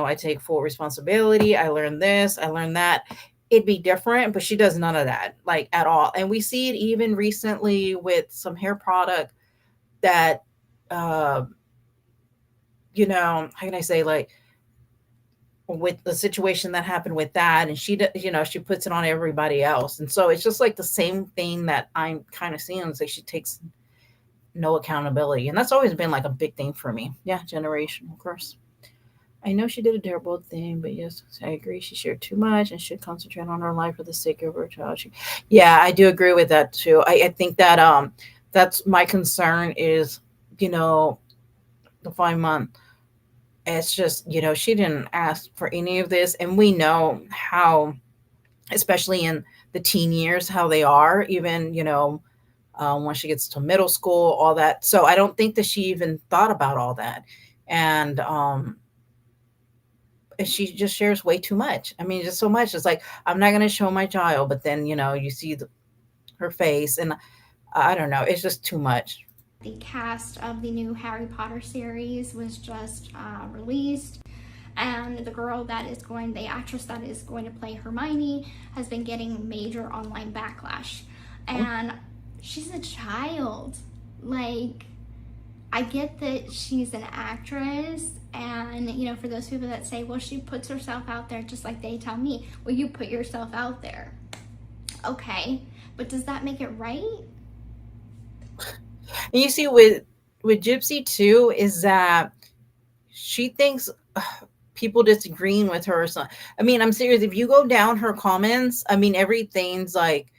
I take full responsibility. I learned this, I learned that. It'd be different, but she does none of that, like at all. And we see it even recently with some hair product that, uh, how can I say, like with the situation that happened with that, and she puts it on everybody else. And so it's just like the same thing that I'm kind of seeing. It's like she takes no accountability. And that's always been like a big thing for me. Yeah, generation, of course. I know she did a terrible thing, but yes, I agree. She shared too much and should concentrate on her life for the sake of her child. Yeah, I do agree with that too. I think that that's my concern is, you know, the 5 month. It's just, she didn't ask for any of this, and we know how, especially in the teen years, how they are. Even when she gets to middle school, all that. So I don't think that she even thought about all that, and she just shares way too much. I mean, just so much. It's like I'm not going to show my child, but then you see her face, and I don't know. It's just too much. the cast of the new Harry Potter series was just released, and the actress that is going to play Hermione has been getting major online backlash, and she's a child. Like, I get that she's an actress, and for those people that say, well, she puts herself out there, just like they tell me, well, you put yourself out there. Okay, but does that make it right? And you see with Gypsy too is that she thinks people disagreeing with her or something. I mean, I'm serious. If you go down her comments, I mean, everything's like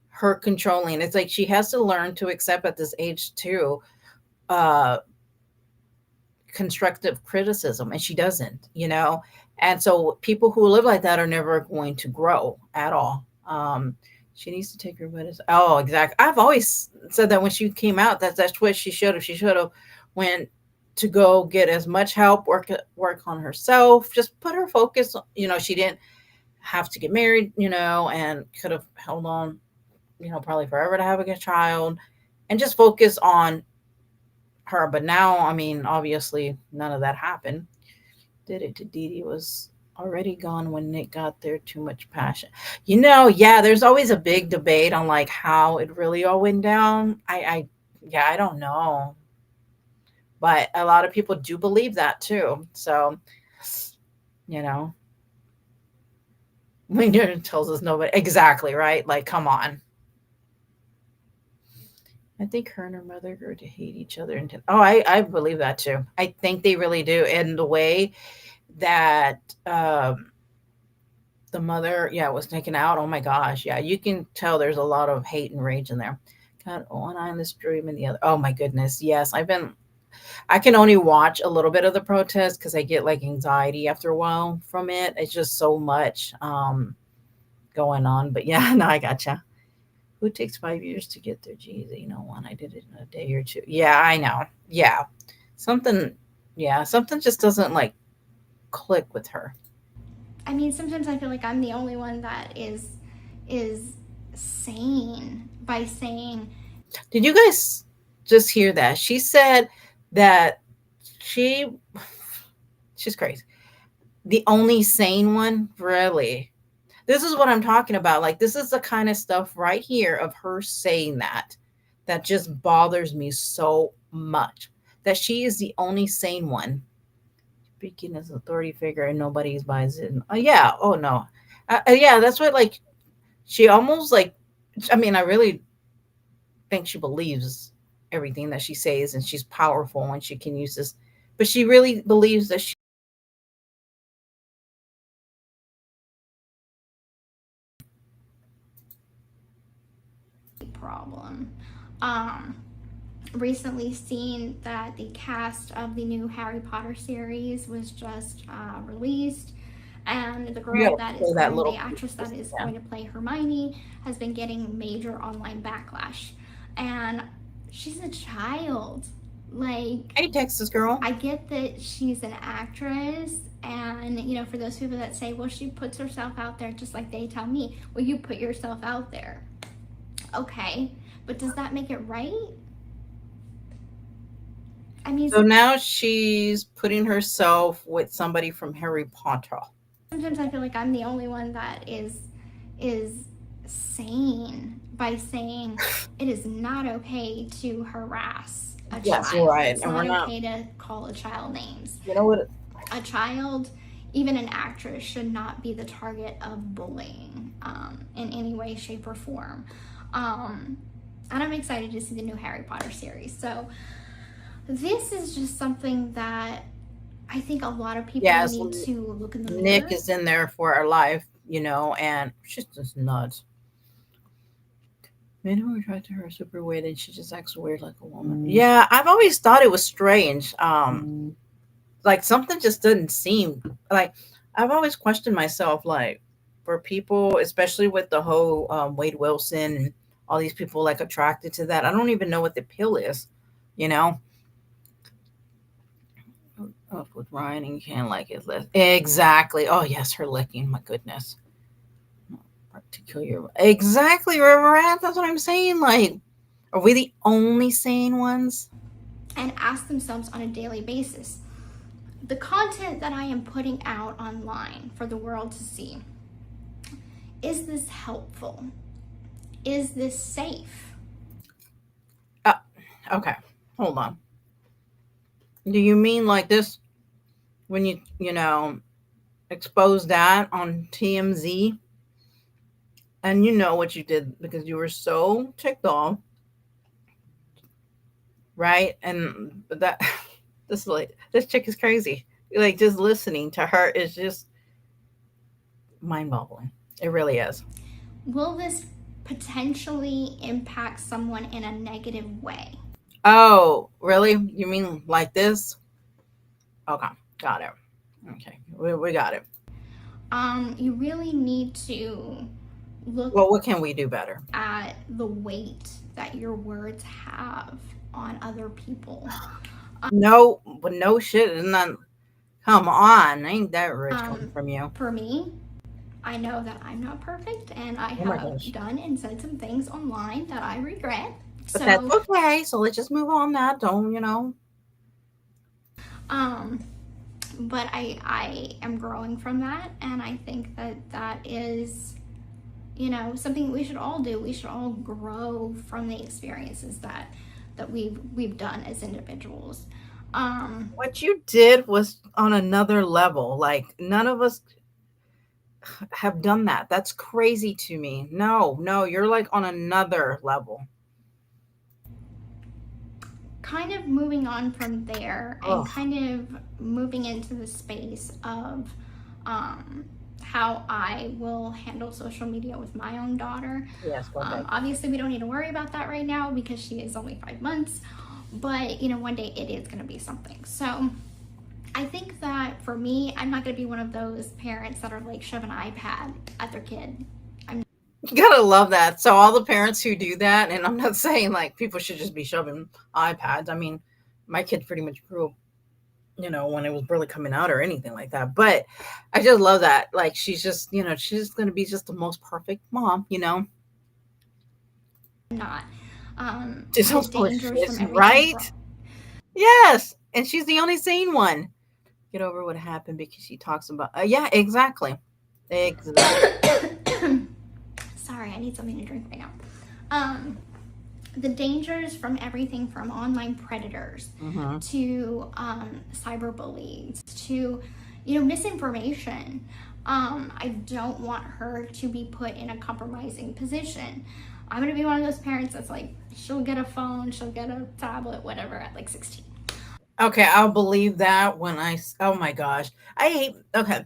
her controlling. It's like she has to learn to accept at this age too, uh, constructive criticism, and she doesn't. And so people who live like that are never going to grow at all. She needs to take her medicine. Oh, exactly. I've always said that when she came out, that's what she should have. She should have went to go get as much help, work on herself, just put her focus. She didn't have to get married, and could have held on, probably forever to have a good child, and just focus on her. But now, I mean, obviously, none of that happened. Did it to Dee Dee was already gone when Nick got there. Too much passion. Yeah, there's always a big debate on like how it really all went down. Yeah, I don't know. But a lot of people do believe that too. So, you know, when tells us nobody exactly, right? Like, come on. I think her and her mother grew to hate each other. And I believe that too. I think they really do. And the way that the mother, yeah, was taken out. Oh my gosh, yeah, you can tell there's a lot of hate and rage in there. Got one eye on this dream and the other. Oh my goodness, yes, I can only watch a little bit of the protest because I get like anxiety after a while from it. It's just so much going on. But yeah, no, I gotcha. Who takes 5 years to get their G's? One, I did it in a day or two. Yeah, I know. Yeah, something. Yeah, something just doesn't like click with her. I mean, sometimes I feel like I'm the only one that is sane by saying Did you guys just hear that? She said that she she's crazy. The only sane one, really. This is what I'm talking about. Like this is the kind of stuff right here of her saying that just bothers me so much. That she is the only sane one speaking as an authority figure and nobody's buys it. Yeah. Oh no. Yeah, that's what like she almost like. I mean, I really think she believes everything that she says, and she's powerful and she can use this. But she really believes that she. problem. Um, Recently seen that the cast of the new Harry Potter series was just released, and the You girl gotta that is play that going, little the actress piece. that is Yeah. going to play Hermione, has been getting major online backlash, and she's a child. Like, Hey, Texas girl. I get that she's an actress, and for those people that say, well, she puts herself out there, just like they tell me, well, you put yourself out there. Okay, but does that make it right? I mean, So now she's putting herself with somebody from Harry Potter. sometimes I feel like I'm the only one that is sane by saying it is not okay to harass a Yes, child. right. It's And we're not not. okay to call a child names. You know what? A child, even an actress, should not be the target of bullying in any way, shape, or form. Um, and I'm excited to see the new Harry Potter series. So this is just something that I think a lot of people Yes, need to look in the Nick mirror. is in there for our life, and she's just nuts. Men who attract to her are super weird, and she just acts weird like a woman. Yeah, I've always thought it was strange. Like something just doesn't seem like. I've always questioned myself, like for people, especially with the whole Wade Wilson and all these people like attracted to that. I don't even know what the pill is, you know. Oh, with Ryan and you can't like it less. Exactly. Oh yes, her licking. My goodness. Particular. Exactly, Reverend. That's what I'm saying. Like, are we the only sane ones? And ask themselves on a daily basis, the content that I am putting out online for the world to see, is this helpful? Is this safe? Uh, okay, hold on. Do you mean like this when you expose that on TMZ and you know what you did because you were so ticked off, right? And that this like this chick is crazy. Like just listening to her is just mind boggling. It really is. Will this potentially impact someone in a negative way? Oh, really? You mean like this? Okay, got it. Okay, we got it. You really need to look Well, what can we do better? at the weight that your words have on other people. No, but no shit. Isn't that, come on, ain't that rich coming Um, from you? for me, I know that I'm not perfect and I Oh my have gosh. done and said some things online that I regret. But that's So, okay. So let's just move on. That don't. um, but I am growing from that, and I think that that is, something we should all do. We should all grow from the experiences that we've done as individuals. Um, What you did was on another level. Like none of us have done that. That's crazy to me. No, no, you're like on another level. Kind of moving on from there and Oh, kind of moving into the space of um, how I will handle social media with my own daughter. yes, go ahead. Obviously, we don't need to worry about that right now because she is only 5 months, but one day it is going to be something. So I think that for me, I'm not going to be one of those parents that are like shove an iPad at their kid. I'm You gotta love that. So all the parents who do that, and I'm not saying like people should just be shoving iPads. I mean, my kid pretty much grew up when it was really coming out or anything like that. But I just love that. Like she's just, she's just gonna be just the most perfect mom. Not. She's so The full of dangers shit, from everything right? from. Yes. And she's the only sane one. Get over what happened because she talks about yeah, exactly. Exactly. Sorry, I need something to drink right now. The dangers from everything from online predators Mm-hmm. to cyberbullies to misinformation. I don't want her to be put in a compromising position. I'm gonna be one of those parents that's like, she'll get a phone, she'll get a tablet, whatever, at like 16. Okay, I'll believe that when oh my gosh. I hate okay.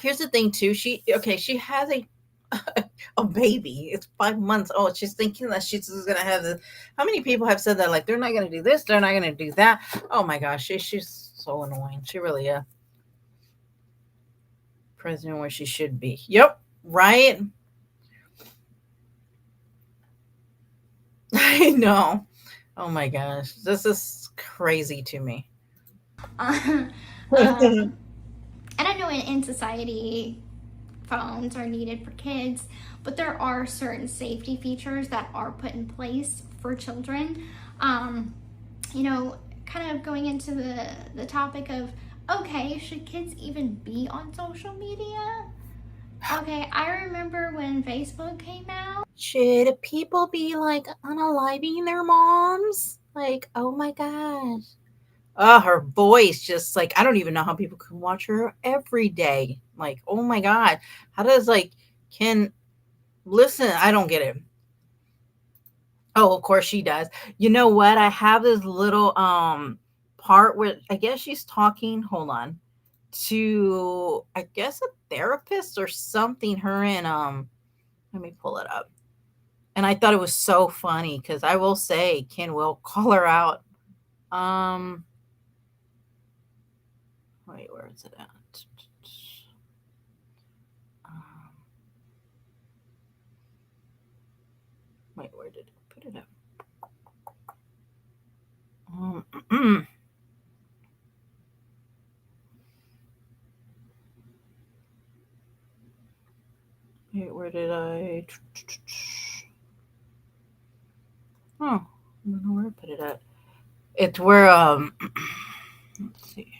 Here's the thing too. She has a baby. It's 5 months old. She's thinking that she's just gonna have this. How many people have said that? Like they're not gonna do this, they're not gonna do that. Oh my gosh, she's so annoying. She really is. President where she should be. Yep, right. I know. Oh my gosh, this is crazy to me. um, and I know in society phones are needed for kids, but there are certain safety features that are put in place for children. Um, kind of going into the topic of, okay, should kids even be on social media? Okay, I remember when Facebook came out. Should people be like unaliving their moms? Like, oh my gosh. Oh, her voice just like I don't even know how people can watch her every day. Like, oh my god. How does like can listen, I don't get it. Oh, of course she does. You know what? I have this little part where I guess she's talking, hold on, to I guess a therapist or something, her and let me pull it up. And I thought it was so funny because I will say Ken will call her out. Um wait, where is it at? Um, wait, where did I put it up? Wait, where did I? Oh, I don't know where I put it at. It's where let's see.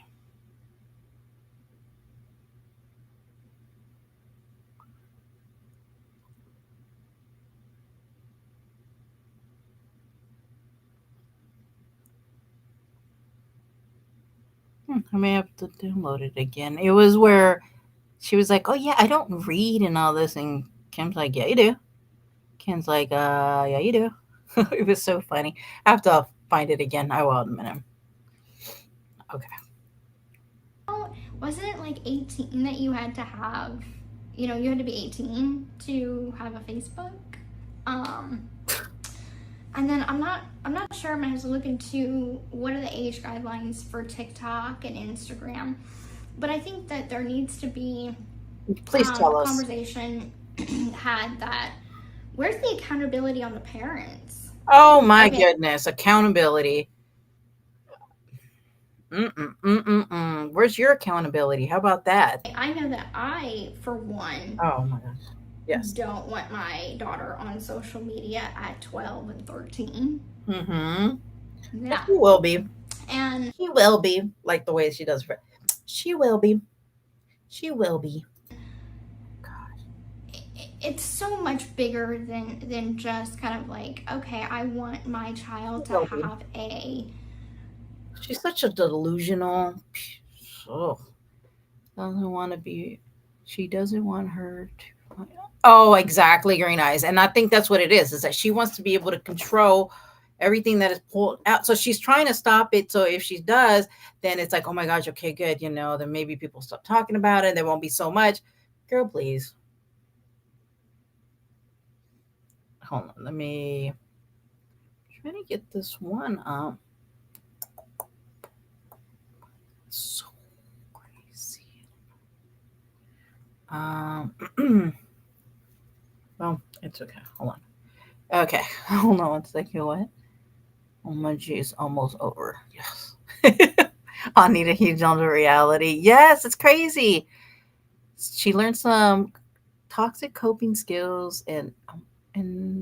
I may have to download it again. It was where she was like, "Oh yeah, I don't read and all this," and Kim's like, "Yeah, you do." Ken's like, yeah, you do." It was so funny. I have to find it again. I will in a minute. Okay. Wasn't it like 18 that you had to have, you had to be 18 to have a Facebook? Um, and then I'm not sure. I'm gonna have to look into what are the age guidelines for TikTok and Instagram. But I think that there needs to be Please a tell us. conversation had that where's the accountability on the parents? Oh my Okay, goodness, accountability. Mm-mm. Where's your accountability? How about that? I know that I, for one, Oh my gosh. Yes. don't want my daughter on social media at 12 and 13. Mm-hmm. But Yeah. she will be. And She will be like the way she does. She will be. She will be. it's so much bigger than just kind of like, okay, I want my She child to will be. have a. She's such a delusional. Oh, doesn't want to be. She doesn't want her to. Oh, exactly, green eyes. And I think that's what it is that she wants to be able to control everything that is pulled out. So she's trying to stop it. So if she does, then it's like, oh my gosh, okay, good. Then maybe people stop talking about it. There won't be so much. Girl, please. Hold on. Let me try to get this one up. So crazy. Um, well, it's okay. Hold on. Okay. Hold on one second. What? Oh my G is almost over. Yes. Anita Huge on the reality. Yes, it's crazy. She learned some toxic coping skills and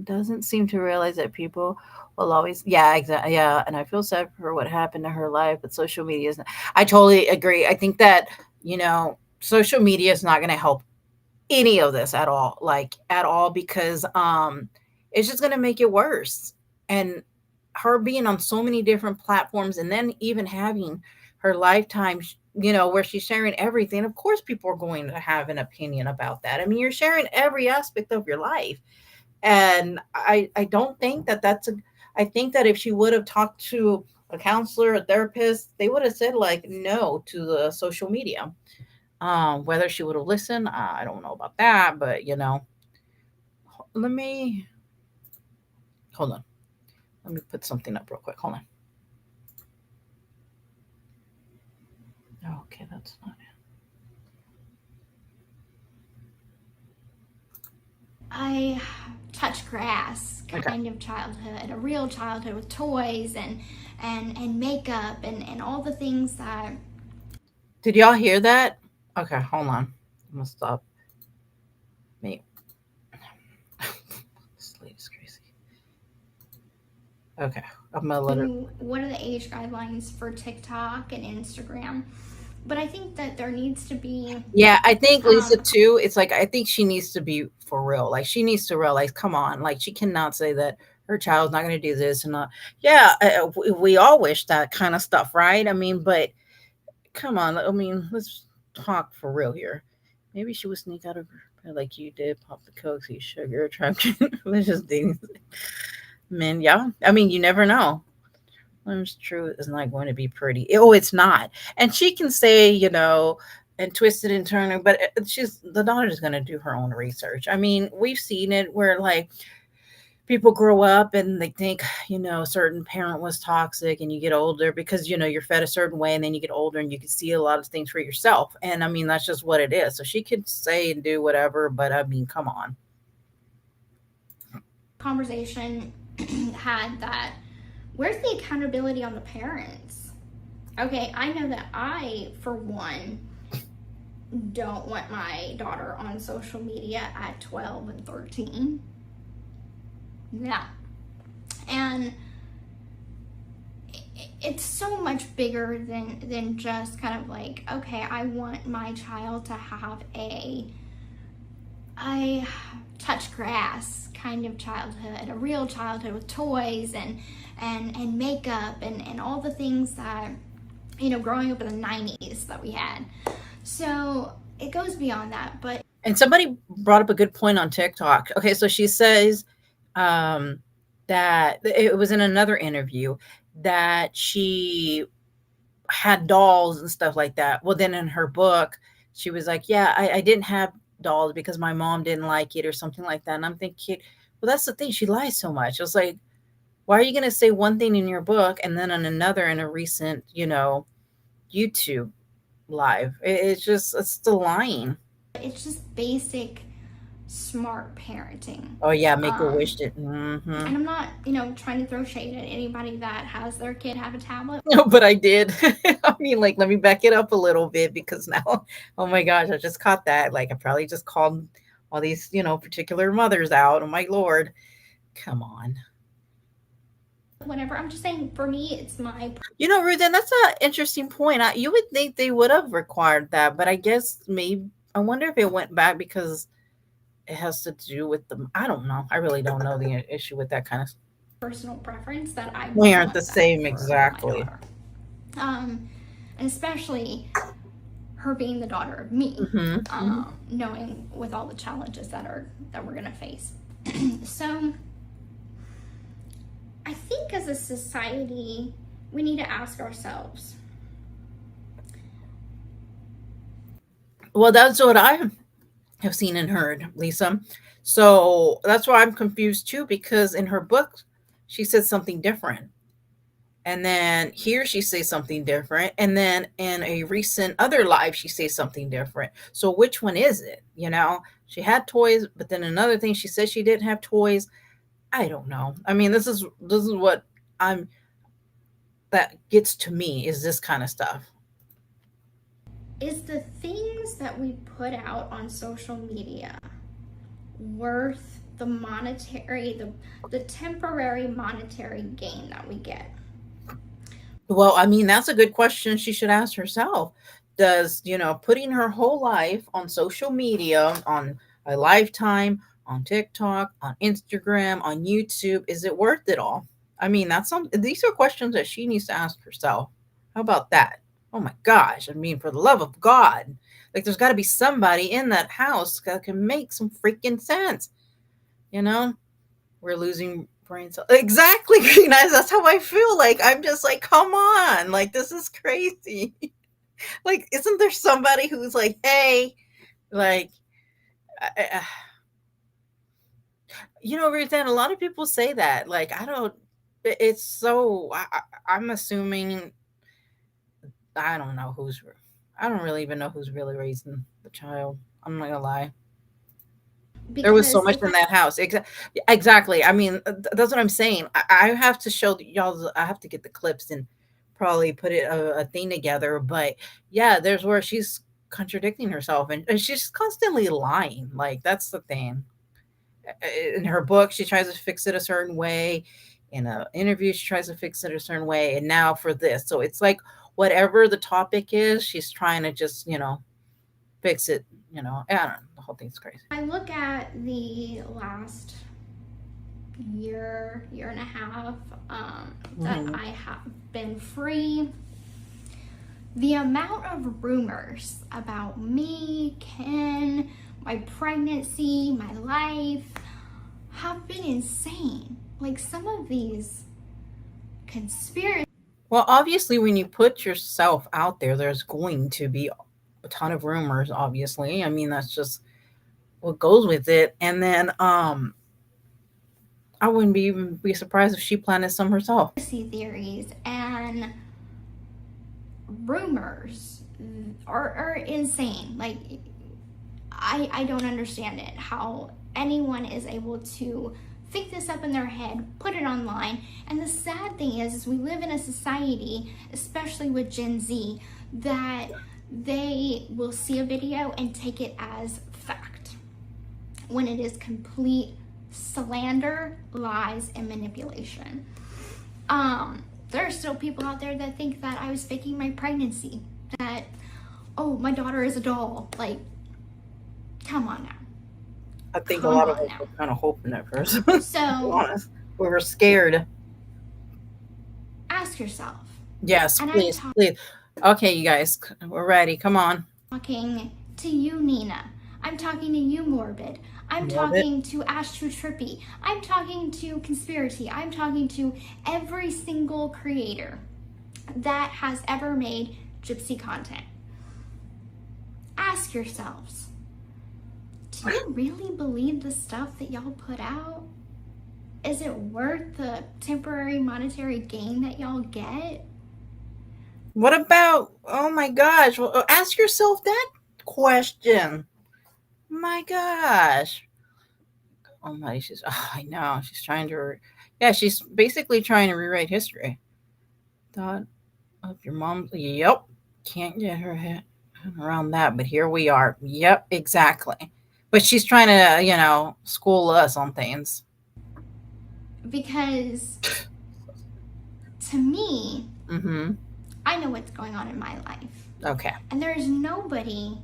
doesn't seem to realize that people will always, yeah, exactly, yeah, and I feel sad for what happened to her life, but social media is not, I totally agree. I think that, social media is not going to help any of this at all, like at all, because it's just going to make it worse. And her being on so many different platforms and then even having her lifetime, where she's sharing everything, of course people are going to have an opinion about that. I mean, you're sharing every aspect of your life. And I don't think that that's a, I think that if she would have talked to a counselor, a therapist, they would have said like no to the social media. Whether she would have listened, I don't know about that, but let me hold on. Let me put something up real quick. Hold on. Okay, that's not I touch grass it. Okay. kind of childhood, a real childhood with toys and makeup and all the things that Did y'all hear that? Okay, hold on. I'm gonna stop. Me. This lady's crazy. Okay, I'm gonna let her. what are the age guidelines for TikTok and Instagram. But I think that there needs to be Yeah, I think Lisa um, too. It's like I think she needs to be for real. Like she needs to realize, come on, like she cannot say that her child's not going to do this and not. Yeah, we all wish that kind of stuff, right? I mean, but come on. I mean, let's talk for real here. Maybe she would sneak out of her like you did, pop the coke, see sugar, attraction. Let's just dating men. Yeah, I mean, you never know. It's true is not going to be pretty. Oh, it's not. And she can say, and twist it and turn it, but she's the daughter's going to do her own research. I mean, we've seen it where like people grow up and they think, a certain parent was toxic and you get older because, you're fed a certain way and then you get older and you can see a lot of things for yourself. And I mean, that's just what it is. So she could say and do whatever, but I mean, come on. conversation had that where's the accountability on the parents? Okay, I know that I, for one, don't want my daughter on social media at 12 and 13. Yeah. And it's so much bigger than just kind of like, okay, I want my child to have I touch grass kind of childhood, a real childhood with toys and makeup and all the things that growing up in the 90s that we had. So it goes beyond that, but And somebody brought up a good point on TikTok. Okay, so she says um, that it was in another interview that she had dolls and stuff like that. Well, then in her book, she was like, "Yeah, I didn't have dolls because my mom didn't like it or something like that." And I'm thinking, well, that's the thing. She lies so much. I was like, why are you going to say one thing in your book and then on another in a recent, YouTube live? It's just it's the lying. it's just basic smart parenting. Oh yeah, make a Um, wish it. and I'm not, trying to throw shade at anybody that has their kid have a tablet. No, but I did. I mean, like, let me back it up a little bit because now, oh my gosh, I just caught that. Like, I probably just called all these, particular mothers out. Oh my lord, come on. Whatever. I'm just saying, for me, it's my Ruben, that's an interesting point. You would think they would have required that, but I guess maybe I wonder if it went back because it has to do with the. I don't know. I really don't know the issue with that kind of. personal preference that I We wouldn't aren't the want that same for my exactly. daughter. And especially her being the daughter of me, Mm-hmm. knowing with all the challenges that we're gonna face. So I think as a society, we need to ask ourselves, Well, that's what I have seen and heard, Lisa. So that's why I'm confused too, because in her book, she said something different. And then here she says something different. And then in a recent other live, she says something different. So which one is it? She had toys, but then another thing she said she didn't have toys. I don't know. I mean, this is what I'm that gets to me is this kind of stuff. Is the things that we put out on social media worth the monetary, the temporary monetary gain that we get? Well, I mean, that's a good question she should ask herself. Does, putting her whole life on social media, on a lifetime, on TikTok, on Instagram, on YouTube, is it worth it all? I mean, these are questions that she needs to ask herself. How about that? Oh my gosh. I mean, for the love of God, like there's got to be somebody in that house that can make some freaking sense, you know? We're losing brain cells. Exactly, Green Eyes. That's how I feel. Like I'm just like, come on, like this is crazy. Like, isn't there somebody who's like, hey, like, I, Ruth Ann, a lot of people say that. Like, I don't. It's so. I'm assuming. I don't know who's. I don't really even know who's really raising the child. I'm not gonna lie. There was so Because much if in I that house. Exactly. I mean, that's what I'm saying. I have to show y'all. I have to get the clips and probably put a thing together. But yeah, there's where she's contradicting herself and she's constantly lying. Like that's the thing. In her book, she tries to fix it a certain way. In an interview, she tries to fix it a certain way. And now for this, so it's like whatever the topic is, she's trying to just fix it. I don't know. The whole thing's crazy. I look at the last year and a half that Hmm. I have been free, the amount of rumors about me, Ken, my pregnancy, my life have been insane. Like some of these conspiracy Well, obviously, when you put yourself out there, there's going to be a ton of rumors. Obviously, I mean that's just what goes with it. And then, I wouldn't even be surprised if she planted some herself. theories and rumors are insane. Like I don't understand it. How anyone is able to think this up in their head, put it online. And the sad thing is we live in a society, especially with Gen Z, that they will see a video and take it as fact when it is complete slander, lies, and manipulation. There are still people out there that think that I was faking my pregnancy, that, oh, my daughter is a doll. Like, come on now. I think a Come lot of on us now. were kind of hoping at first. To be So honest, we were scared. ask yourself, Yes, and I'm please, please. Okay, you guys, we're ready. Come on. talking to you, Nina. I'm talking to you, Morbid. I'm Love it. talking to Astro Trippy. I'm talking to Conspiracy. I'm talking to every single creator that has ever made gypsy content. Ask yourselves, do you really believe the stuff that y'all put out? Is it worth the temporary monetary gain that y'all get? What about? Oh my gosh! Well, ask yourself that question. My gosh. Oh my, I know. She's trying to, yeah, she's basically trying to rewrite history. Thought of your mom. Yep. Can't get her head around that, but here we are. Yep, exactly. But she's trying to, school us on things. Because to me, Mm-hmm. I know what's going on in my life. Okay. And there is nobody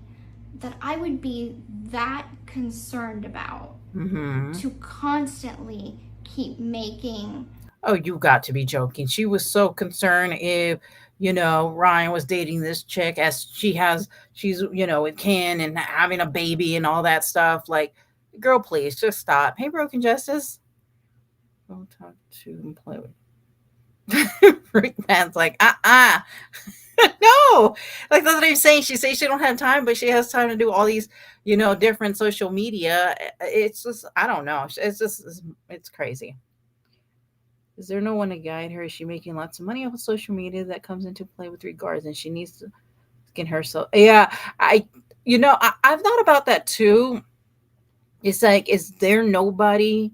that I would be that concerned about Mm-hmm. to constantly keep making. Oh, you got to be joking. She was so concerned if, Ryan was dating this chick as she's, with Ken and having a baby and all that stuff. Like, girl, please just stop. Hey, Broken Justice. Go talk to and play with. Rick Man's like, no. Like, that's what I'm saying. She says she don't have time, but she has time to do all these, different social media. It's just, I don't know. It's crazy. Is there no one to guide her? Is she making lots of money off of social media that comes into play with regards, and she needs to get herself? Yeah, I've thought about that too. It's like, is there nobody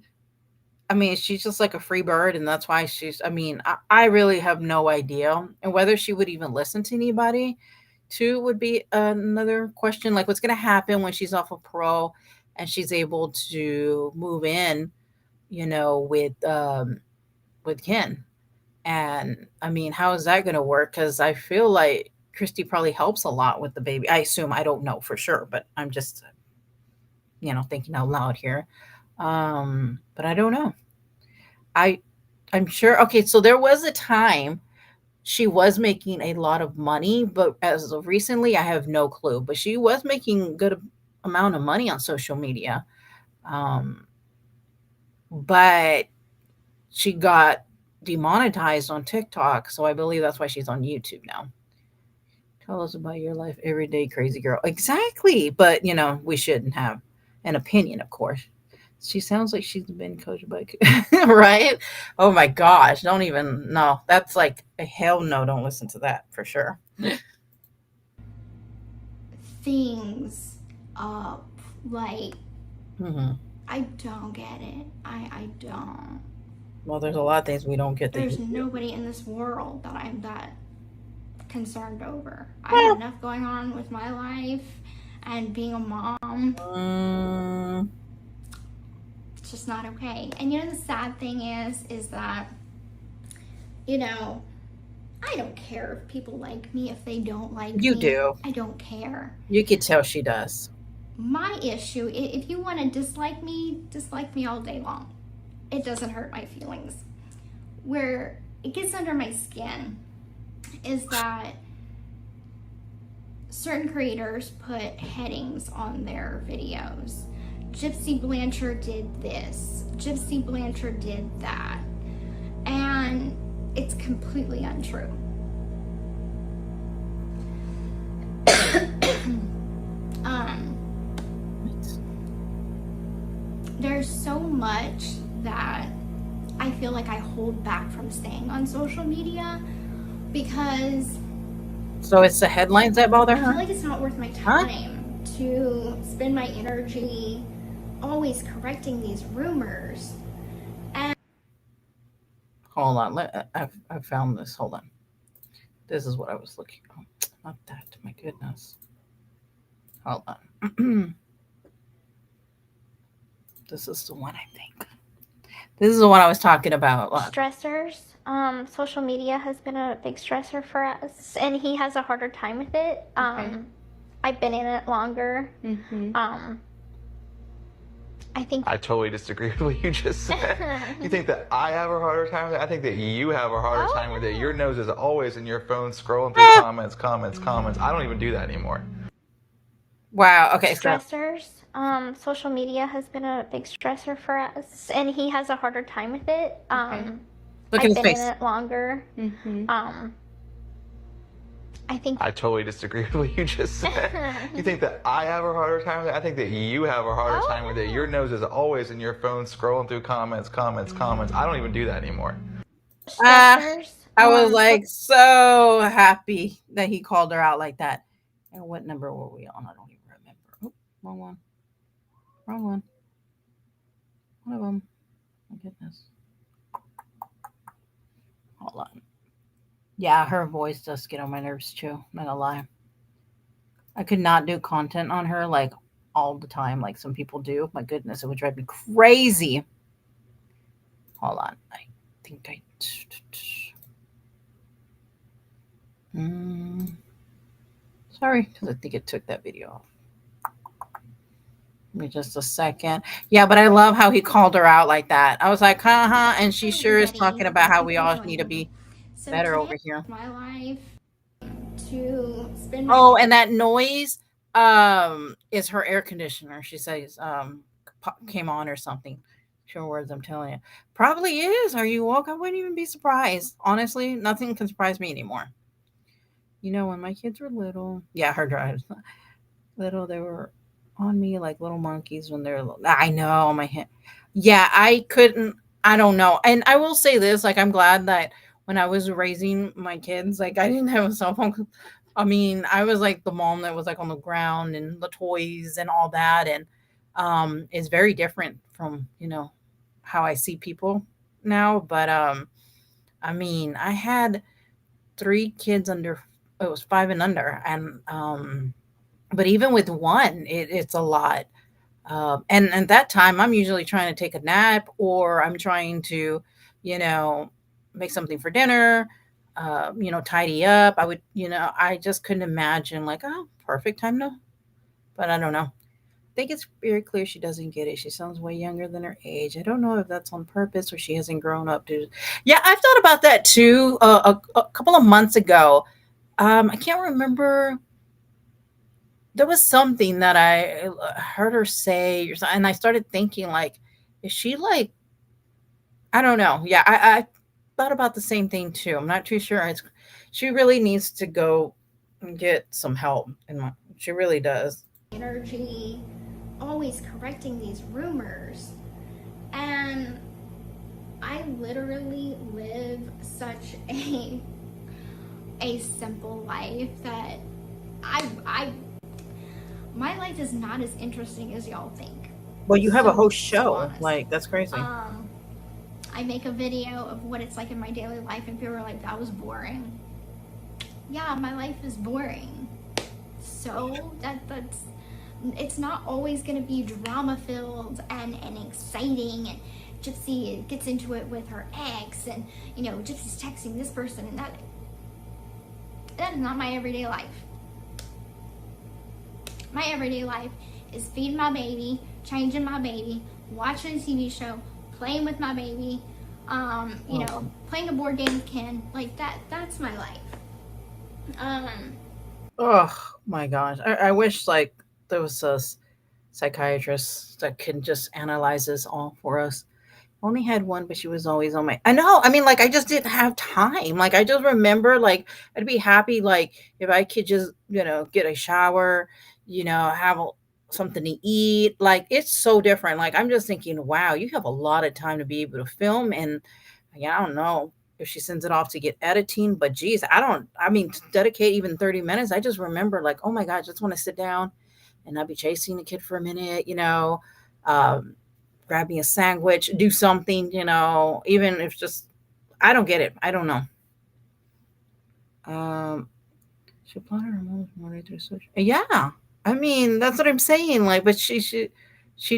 I mean, she's just like a free bird, and that's why I mean, I really have no idea. And whether she would even listen to anybody, too, would be another question. Like, what's going to happen when she's off of parole and she's able to move in, with Ken? And I mean, how is that going to work? Because I feel like Christy probably helps a lot with the baby. I assume, I don't know for sure, but I'm just, thinking out loud here. But I don't know. I I'm sure. Okay, so there was a time she was making a lot of money, but as of recently, I have no clue. But she was making good amount of money on social media. Um, but she got demonetized on TikTok, so I believe that's why she's on YouTube now. Tell us about your life every day, crazy girl. Exactly, but we shouldn't have an opinion, of course. She sounds like she's been coached by, right? Oh my gosh, don't even no. That's like a hell no. Don't listen to that for sure. Things up. Like, Hmm. I don't get it. I don't. Well, there's a lot of things we don't get that There's you do. nobody in this world that I'm that concerned over. I have Well, enough going on with my life and being a mom. mm, It's just not okay. And the sad thing is that, you know, I don't care if people like me, if they don't like you me. do. I don't care. You could tell she does. My issue, if you want to dislike me all day long. It doesn't hurt my feelings. Where it gets under my skin is that certain creators put headings on their videos. Gypsy Blanchard did this. Gypsy Blanchard did that. And it's completely untrue. um, there's so much that I feel like I hold back from saying on social media because So it's the headlines that bother I feel her? like it's not worth my Huh? time to spend my energy always correcting these rumors. And Hold on. I found this. Hold on. This is what I was looking for. Not that. My goodness. Hold on. This is the one, I think. This is the one I was talking about. Look. Stressors. Social media has been a big stressor for us, and he has a harder time with it. Okay. I've been in it longer. Mm-hmm. I think I totally disagree with what you just said. You think that I have a harder time with it? I think that you have a harder time with it. Your nose is always in your phone scrolling through comments. I don't even do that anymore. Wow. Okay. So stressors. Social media has been a big stressor for us, and he has a harder time with it. look at I've his been face. in it longer. Mm-hmm. I think I totally disagree with what you just said. You think that I have a harder time with it? I think that you have a harder time with it. Your nose is always in your phone scrolling through comments. I don't even do that anymore. stressors. I was like so happy that he called her out like that. And what number were we on? I don't even remember. Oh, wrong one. Wrong one. One of them. My goodness. Hold on. Yeah, her voice does get on my nerves too. Not gonna lie. I could not do content on her like all the time, like some people do. My goodness, it would drive me crazy. Hold on. I think I. Sorry, because I think it took that video off. Give me just a second. Yeah, but I love how he called her out like that. I was like, huh, and she sure is talking about how we all need to be better over here. My life to spend. Oh, and that noise is her air conditioner. She says came on or something. Sure words I'm telling you. Probably is. Are you woke? I wouldn't even be surprised. Honestly, nothing can surprise me anymore. When my kids were little, yeah, her drives little, they were on me like little monkeys when they're little. I know my hand. Yeah, I couldn't. I don't know. And I will say this: like, I'm glad that when I was raising my kids, like, I didn't have a cell phone. I mean, I was like the mom that was like on the ground and the toys and all that, and it's very different from how I see people now. But I mean, I had 3 kids under, it was 5 and under, and but even with one, it's a lot. And at that time, I'm usually trying to take a nap, or I'm trying to, you know, make something for dinner, tidy up. I just couldn't imagine, like, oh, perfect time to, but I don't know. I think it's very clear she doesn't get it. She sounds way younger than her age. I don't know if that's on purpose or she hasn't grown up to. Yeah, I've thought about that too. A couple of months ago, I can't remember, there was something that I heard her say, and I started thinking, like, is she like, I don't know. Yeah, I thought about the same thing too. I'm not too sure. She really needs to go and get some help, and she really does. Energy, always correcting these rumors. And I literally live such a simple life that I my life is not as interesting as y'all think. Well, you have a whole So show. honest. Like, that's crazy. I make a video of what it's like in my daily life, and people are like, that was boring. Yeah, my life is boring. So that's it's not always going to be drama filled and exciting, and Gypsy gets into it with her ex, and Gypsy's texting this person, and that is not my everyday life. My everyday life is feeding my baby, changing my baby, watching a TV show, playing with my baby, playing a board game with Ken. Like that's my life. Oh my gosh. I wish, like, there was a psychiatrist that could just analyze this all for us. Only had one, but she was always on my. I know. I mean, like, I just didn't have time. Like, I just remember, like, I'd be happy, like, if I could just, get a shower, have something to eat. Like, it's so different. Like, I'm just thinking, wow, you have a lot of time to be able to film. And yeah, I don't know if she sends it off to get editing, but geez, I mean, to dedicate even 30 minutes, I just remember, like, oh my God, I just want to sit down and I'd be chasing the kid for a minute, um, grab me a sandwich, do something, even if just, I don't get it. I don't know. Um, she plotted her mom's murder through social. Yeah, I mean, that's what I'm saying. Like, but she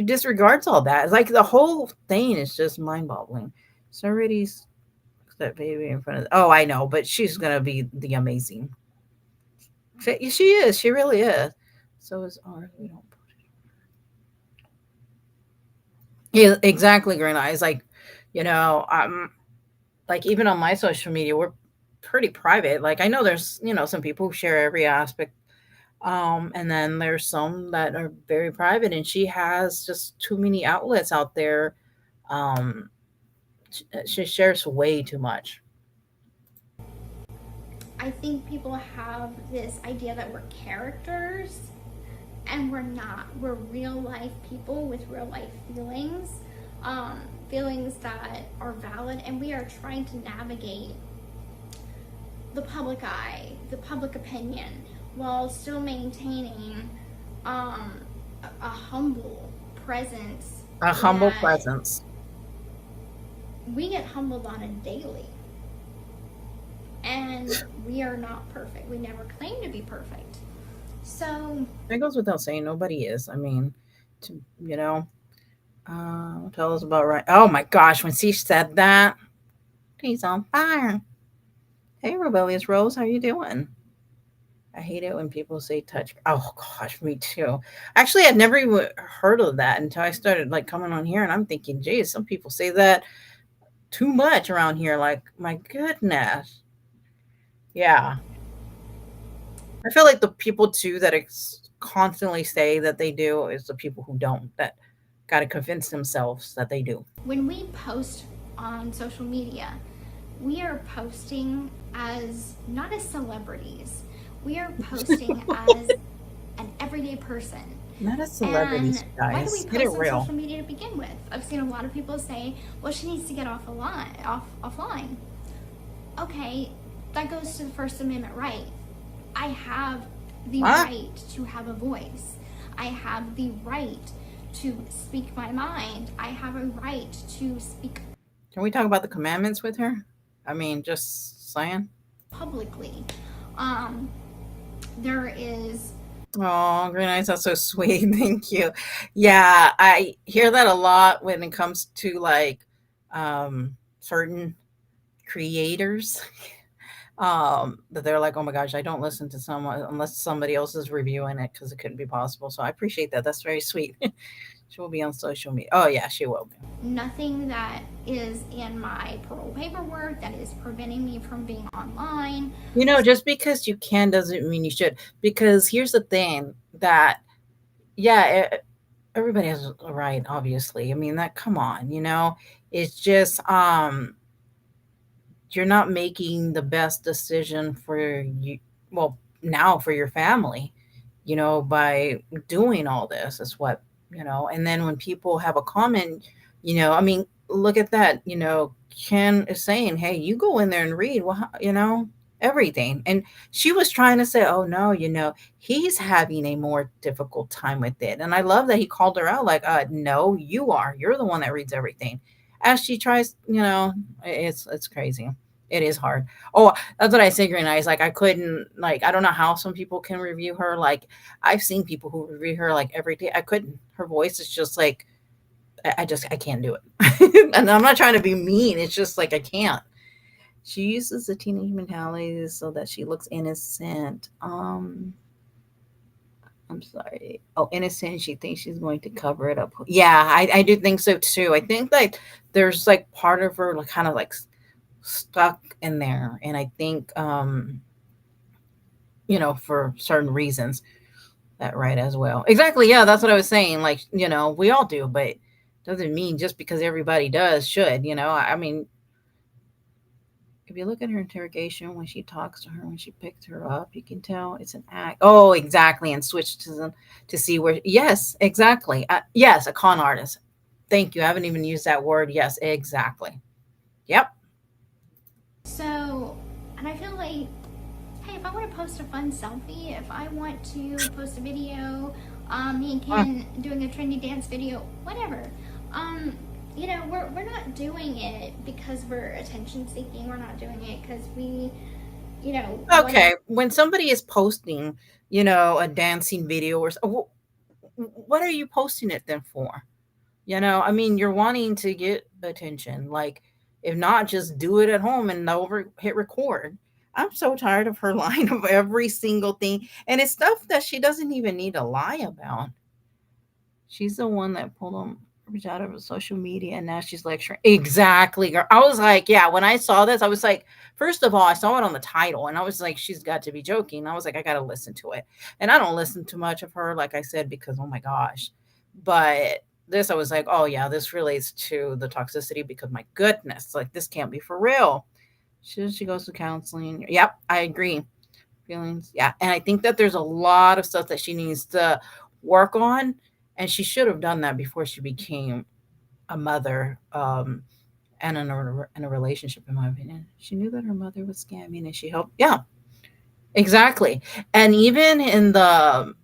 disregards all that. It's like the whole thing is just mind boggling. It's already that baby in front of. Oh, I know, but she's gonna be the amazing. She is. She really is. So is ours. We don't. Yeah, exactly, Green Eyes. Like, like, even on my social media, we're pretty private. Like, I know there's, some people who share every aspect. And then there's some that are very private, and she has just too many outlets out there. Um, she shares way too much. I think people have this idea that we're characters, and we're not. We're real life people with real life feelings, feelings that are valid, and we are trying to navigate the public eye, the public opinion, while still maintaining a humble presence. A humble presence. We get humbled on a daily. And we are not perfect. We never claim to be perfect. So it goes without saying, nobody is. I mean, tell us about right. Oh my gosh, when she said that, he's on fire. Hey, Rebellious Rose, how you doing? I hate it when people say touch. Oh gosh, me too. Actually, I'd never even heard of that until I started, like, coming on here, and I'm thinking, geez, some people say that too much around here. Like, my goodness. Yeah. I feel like the people too that constantly say that they do is the people who don't, that got to convince themselves that they do. When we post on social media, we are posting as not as celebrities. We are posting as an everyday person. Not as celebrities, and guys. Why do we Get it post on real. social media to begin with? I've seen a lot of people say, well, she needs to get offline. Okay, that goes to the First Amendment right. I have the right to have a voice. I have the right to speak my mind. I have a right to speak Can we talk about the commandments with her? I mean, just saying. publicly. Um, there is Oh, Green Eyes, that's so sweet. Thank you. Yeah, I hear that a lot when it comes to like certain creators. That they're like, oh my gosh, I don't listen to someone unless somebody else is reviewing it because it couldn't be possible. So I appreciate that. That's very sweet. She will be on social media. Oh yeah, she will be. nothing that is in my parole paperwork that is preventing me from being online. Just because you can doesn't mean you should. Because here's the thing that yeah, everybody has a right, obviously. I mean that come on, it's just you're not making the best decision for you, well, now for your family, by doing all this is what, and then when people have a comment, I mean, look at that, Ken is saying, hey, you go in there and read, well, everything. And she was trying to say, oh no, he's having a more difficult time with it. And I love that he called her out like, no, you're the one that reads everything. As she tries, it's crazy. It is hard. Oh, that's what I say, Green Eyes. Like I couldn't, like, I don't know how some people can review her. Like I've seen people who review her like every day. I couldn't. Her voice is just like I can't do it. And I'm not trying to be mean. It's just like I can't. She uses the teenage mentality so that she looks innocent. I'm sorry. Oh, innocent. She thinks she's going to cover it up. Yeah, I do think so too. I think like there's like part of her like kind of like stuck in there. And I think for certain reasons that right as well. Exactly. Yeah, that's what I was saying. Like, we all do, but doesn't mean just because everybody does should, I mean, if you look at her interrogation when she talks to her, when she picked her up, you can tell it's an act. Oh, exactly. And switch to them to see where. Yes, exactly. Yes, a con artist. Thank you. I haven't even used that word. Yes, exactly. Yep. So, and I feel like, hey, if I want to post a fun selfie, if I want to post a video, me and Ken doing a trendy dance video, whatever. We're not doing it because we're attention seeking. We're not doing it because we, Okay. When somebody is posting, a dancing video or what are you posting it then for? I mean, you're wanting to get attention. Like, if not, just do it at home and hit record. I'm so tired of her lying of every single thing. And it's stuff that she doesn't even need to lie about. She's the one that pulled him out of social media and now she's lecturing. Exactly, girl. I was like, yeah, when I saw this, I was like, first of all, I saw it on the title and I was like, she's got to be joking. I was like, I got to listen to it. And I don't listen to much of her, like I said, because, oh my gosh. But this, I was like, oh yeah, this relates to the toxicity because my goodness, like this can't be for real. She goes to counseling. Yep, I agree. Feelings. Yeah. And I think that there's a lot of stuff that she needs to work on. And she should have done that before she became a mother and in a relationship, in my opinion. She knew that her mother was scamming and she helped. Yeah, exactly. And even in the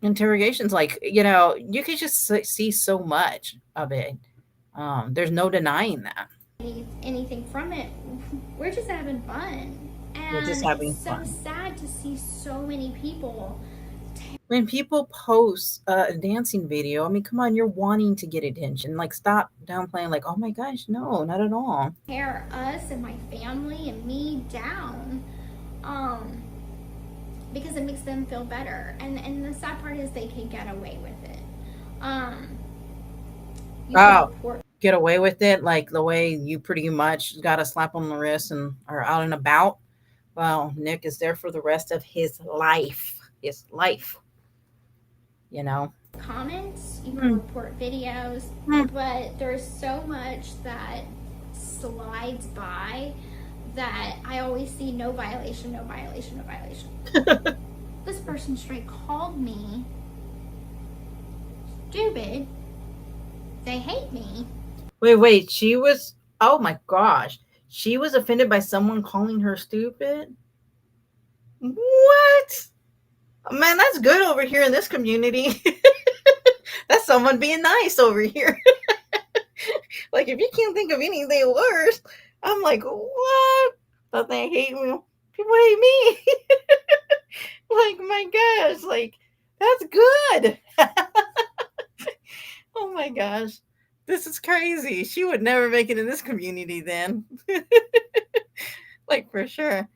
interrogations, like, you could just see so much of it. There's no denying that. anything from it. We're just having fun. We're just And having it's so fun. sad to see so many people When people post a dancing video, I mean, come on, you're wanting to get attention. Like, stop downplaying, like, oh my gosh, no, not at all. tear us and my family and me down, because it makes them feel better. And the sad part is they can get away with it. You can Oh, report get away with it, like the way you pretty much got a slap on the wrist and are out and about. Well, Nick is there for the rest of his life. His life, you know. comments, you can report videos, but there's so much that slides by that I always see no violation, no violation, no violation. This person straight called me stupid. They hate me. Wait. She was. Oh my gosh. She was offended by someone calling her stupid. What? Man, that's good over here in this community. That's someone being nice over here. Like, if you can't think of anything worse, I'm like, what? Don't they hate me? People hate me. Like, my gosh, like, that's good. Oh my gosh. This is crazy. She would never make it in this community then. Like, for sure.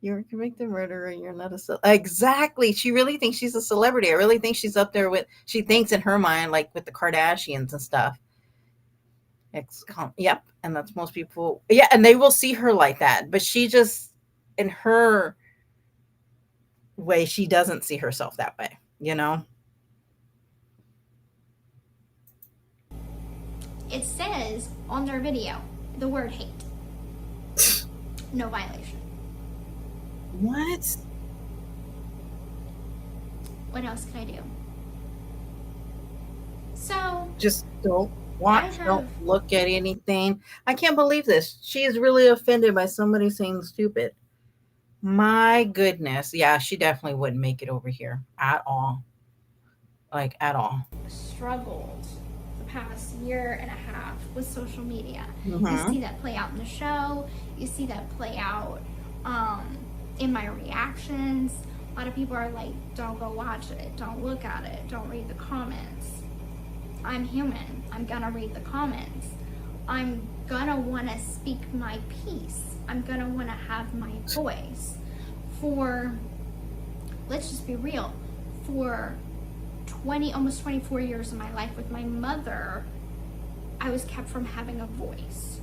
You're a convicted murderer. You're not a exactly. She really thinks she's a celebrity. I really think she's up there with. She thinks in her mind like with the Kardashians and stuff. Yep, and that's most people. Yeah, and they will see her like that, but she just in her way she doesn't see herself that way. You know. It says on their video the word hate. No violation. What? What else can I do? So Just don't watch, don't look at anything. I can't believe this. She is really offended by somebody saying stupid. My goodness. Yeah, she definitely wouldn't make it over here at all. Like, at all. struggled the past year and a half with social media. You Mhm. see that play out in the show. You see that play out in my reactions. A lot of people are like, don't go watch it. Don't look at it. Don't read the comments. I'm human. I'm gonna read the comments. I'm gonna wanna speak my piece. I'm gonna wanna have my voice. Let's just be real, for almost 24 years of my life with my mother, I was kept from having a voice.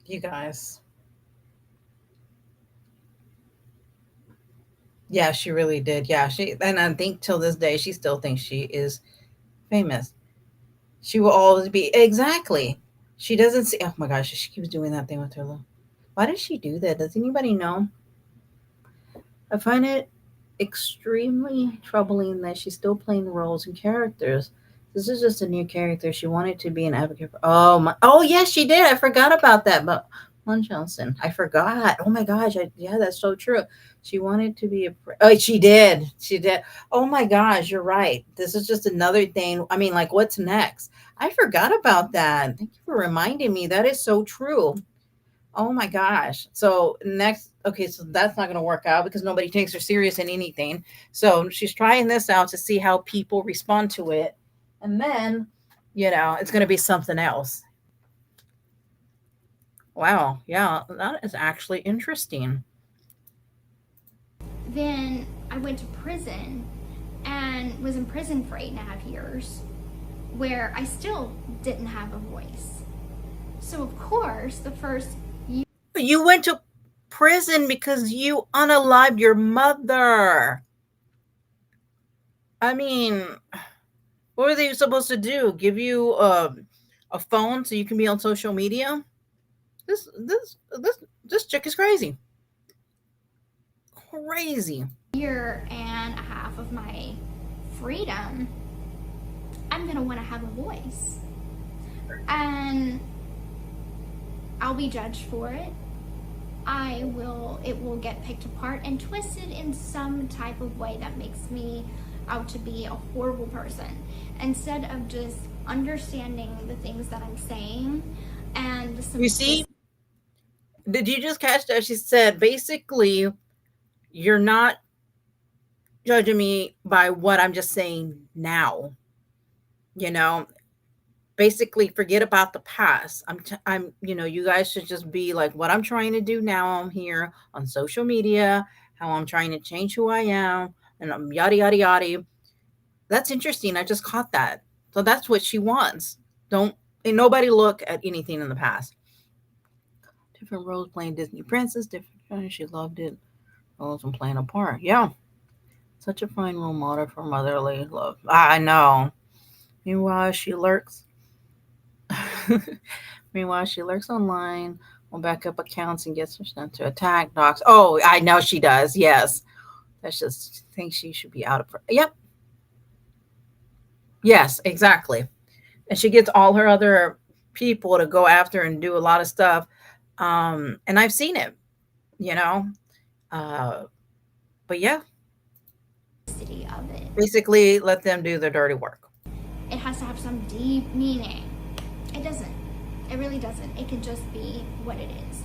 You guys. Yeah, she really did. Yeah, and I think till this day she still thinks she is famous. She will always be exactly. She doesn't see. Oh my gosh, she keeps doing that thing with her lip. Why does she do that? Does anybody know? I find it extremely troubling that she's still playing roles and characters. This is just a new character. She wanted to be an advocate for. Oh my! Oh yes, she did. I forgot about that. But Munchausen, I forgot. Oh my gosh! Yeah, that's so true. She wanted to be a. Oh, she did. She did. Oh my gosh, you're right. This is just another thing. I mean, like, what's next? I forgot about that. Thank you for reminding me. That is so true. Oh my gosh. So next, okay, so that's not going to work out because nobody takes her serious in anything. So she's trying this out to see how people respond to it. And then, it's going to be something else. Wow. Yeah, that is actually interesting. Then I went to prison and was in prison for 8.5 years, where I still didn't have a voice. So of course, the first year. You went to prison because you unalived your mother. I mean, what were they supposed to do? Give you a phone so you can be on social media? This chick is crazy. Crazy. Year and a half of my freedom, I'm gonna want to have a voice, and I'll be judged for it. It will get picked apart and twisted in some type of way that makes me out to be a horrible person, instead of just understanding the things that I'm saying. And you see, did you just catch that? She said, basically, you're not judging me by what I'm just saying now. Basically, forget about the past. You guys should just be like what I'm trying to do now. I'm here on social media, how I'm trying to change who I am, and I'm yada, yada, yada. That's interesting. I just caught that. So that's what she wants. Ain't nobody look at anything in the past. Different roles playing Disney princess, different. She loved it. Roles and playing a part. Yeah. Such a fine role model for motherly love. I know. Meanwhile, she lurks. Meanwhile, she lurks online on backup accounts and gets her sent to attack docs. Oh, I know she does. Yes. That's just thinks she should be out of. Yep. Yes, exactly. And she gets all her other people to go after and do a lot of stuff. And I've seen it, you know. But yeah. authenticity of it. Basically, let them do the dirty work. It has to have some deep meaning. It doesn't. It really doesn't. It can just be what it is.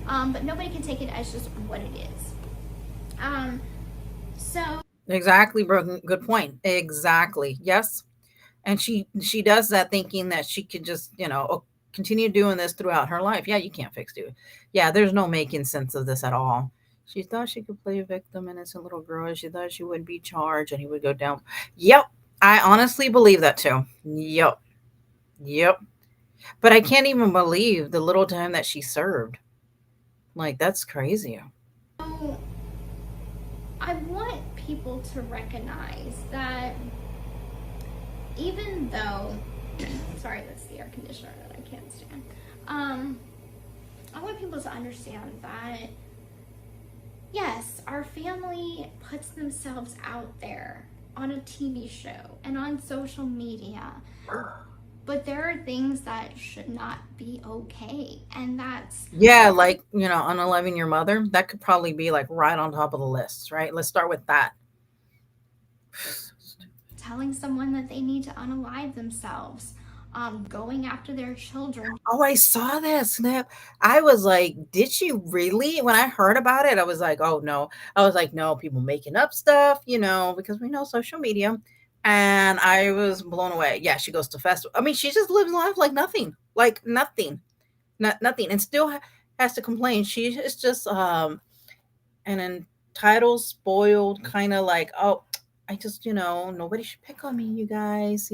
But nobody can take it as just what it is. So Exactly, bro. Good point. Exactly. Yes. And she does that thinking that she can just, continue doing this throughout her life. Yeah, you can't fix it. Yeah, there's no making sense of this at all. She thought she could play a victim, innocent little girl. She thought she wouldn't be charged and he would go down. Yep. I honestly believe that too. Yep. Yep. But I can't even believe the little time that she served. Like, that's crazy. I want people to recognize that even though, sorry, that's the air conditioner that I can't stand. I want people to understand that, yes, our family puts themselves out there on a TV show and on social media, but there are things that should not be okay. And that's, Yeah, like, unaliving your mother, that could probably be like right on top of the list, right? Let's start with that. telling someone that they need to unalive themselves, going after their children. Oh, I saw that snap. I was like, did she really? When I heard about it, I was like, oh no. I was like, no, people making up stuff, because we know social media. And I was blown away. Yeah, she goes to festival. I mean, she just lives life like nothing, nothing, and still has to complain. She is just an entitled, spoiled kind of like, oh, I just, nobody should pick on me, you guys.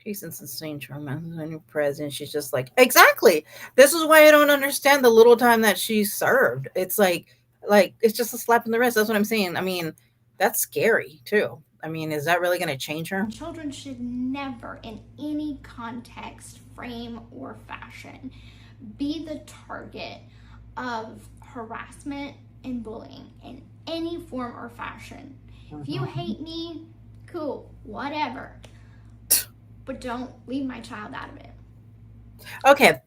She's insane trauma. A new president. She's just like, exactly. This is why I don't understand the little time that she served. It's like it's just a slap in the wrist. That's what I'm saying. I mean, that's scary too. I mean, is that really going to change her? Children should never, in any context, frame, or fashion, be the target of harassment and bullying in any form or fashion. If you hate me, cool, whatever. But don't leave my child out of it. Okay.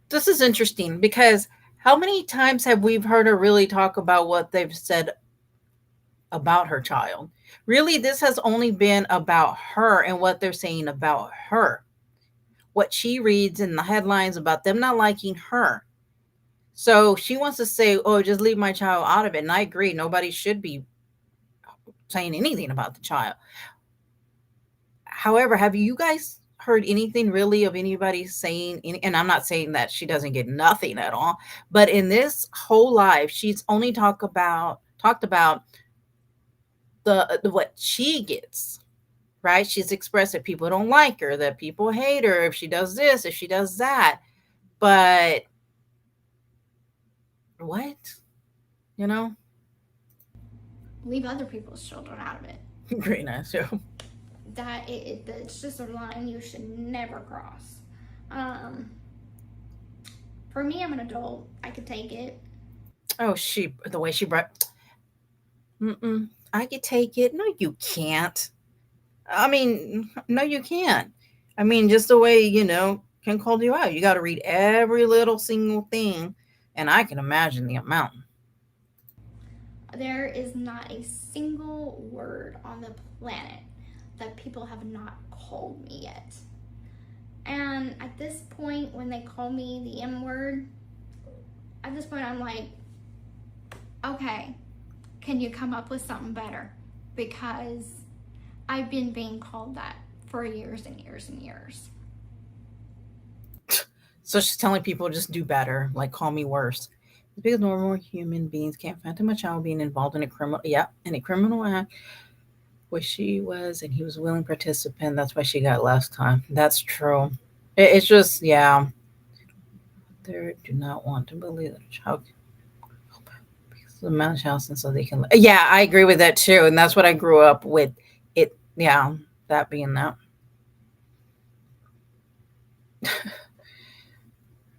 This is interesting because how many times have we heard her really talk about what they've said about her child? Really, this has only been about her and what they're saying about her. What she reads in the headlines about them not liking her. So she wants to say, oh, just leave my child out of it. And I agree. Nobody should be saying anything about the child. However, have you guys heard anything really of anybody saying and I'm not saying that she doesn't get nothing at all, but in this whole life, she's only talked about the what she gets, right? She's expressed that people don't like her, that people hate her if she does this, if she does that. But what? Leave other people's children out of it. Great nice. Yeah. That it's just a line you should never cross. For me, I'm an adult. I could take it. Oh, the way she brought. I could take it. No, you can't. I mean, no, you can't. I mean, just the way, can call you out. You got to read every little single thing. And I can imagine the amount. There is not a single word on the planet that people have not called me yet. And at this point, when they call me the M word, at this point I'm like, okay, can you come up with something better? Because I've been being called that for years and years and years. So she's telling people just do better, like call me worse. Because normal human beings can't fathom a child being involved in a criminal act where she was and he was a willing participant. That's why she got less time. That's true. It's just, yeah. They do not want to believe that a child because the amount of child since so they can. Yeah, I agree with that too, and that's what I grew up with. It, yeah, that being that.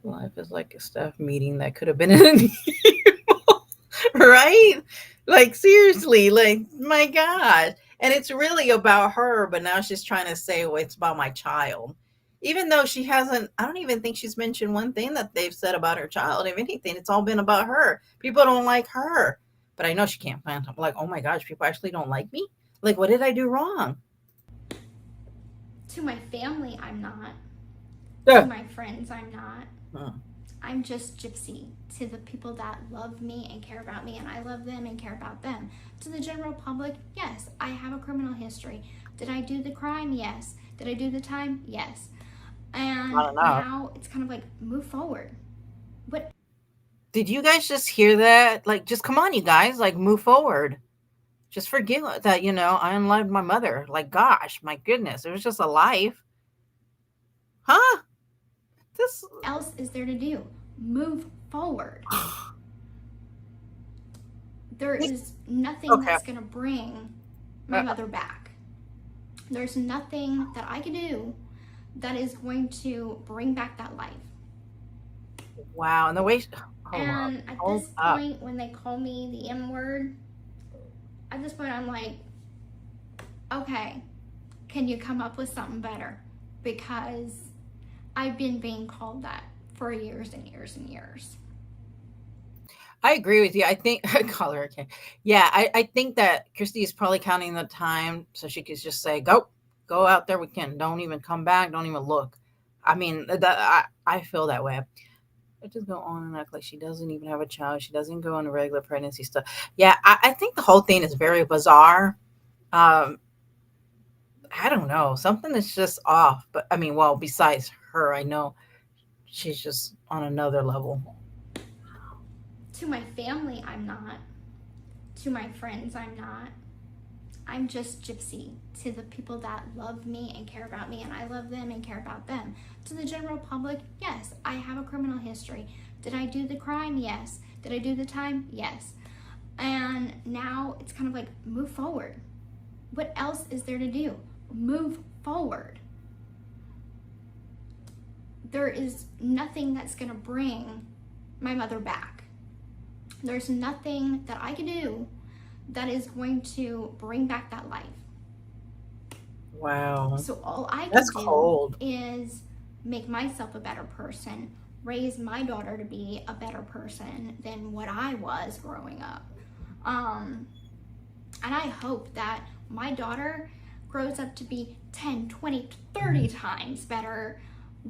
Life is like a staff meeting that could have been in an email, right? Like seriously, like my God. And it's really about her, but now she's trying to say, well, it's about my child. Even though she hasn't, I don't even think she's mentioned one thing that they've said about her child. If anything, it's all been about her. People don't like her. but I know she can't plan. I'm like, oh my gosh, people actually don't like me. Like, what did I do wrong? To my family, I'm not. To Yeah. my friends, I'm not. I'm just Gypsy. To the people that love me and care about me, and I love them and care about them. To the general public, yes, I have a criminal history. Did I do the crime? Yes. Did I do the time? Yes. And Not enough. now it's kind of like, move forward. What? Did you guys just hear that? Like, just come on, you guys, like, move forward. Just forgive that, I unlived my mother. Like, gosh, my goodness, it was just a life. Huh? This else is there to do? Move forward. There is nothing that's going to bring my mother back. There's nothing that I can do that is going to bring back that life. Wow, and the way and at this point, when they call me the M word, at this point I'm like, okay, can you come up with something better? Because I've been being called that for years and years and years. I agree with you. I think I call her okay. Yeah, I think that Christy is probably counting the time so she could just say, go out there, we can. Don't even come back, don't even look. I mean, I feel that way. I just go on and act like she doesn't even have a child. She doesn't go into regular pregnancy stuff. Yeah, I think the whole thing is very bizarre. I don't know. Something is just off. But I mean, well, besides her, I know she's just on another level. To my family, I'm not. To my friends, I'm not. I'm just Gypsy. To the people that love me and care about me, and I love them and care about them. To the general public, yes, I have a criminal history. Did I do the crime? Yes. Did I do the time? Yes. And now it's kind of like, move forward. What else is there to do? Move forward. There is nothing that's going to bring my mother back. There's nothing that I can do that is going to bring back that life. Wow. So all I can That's do cold. is make myself a better person, raise my daughter to be a better person than what I was growing up. And I hope that my daughter grows up to be 10, 20, 30 times better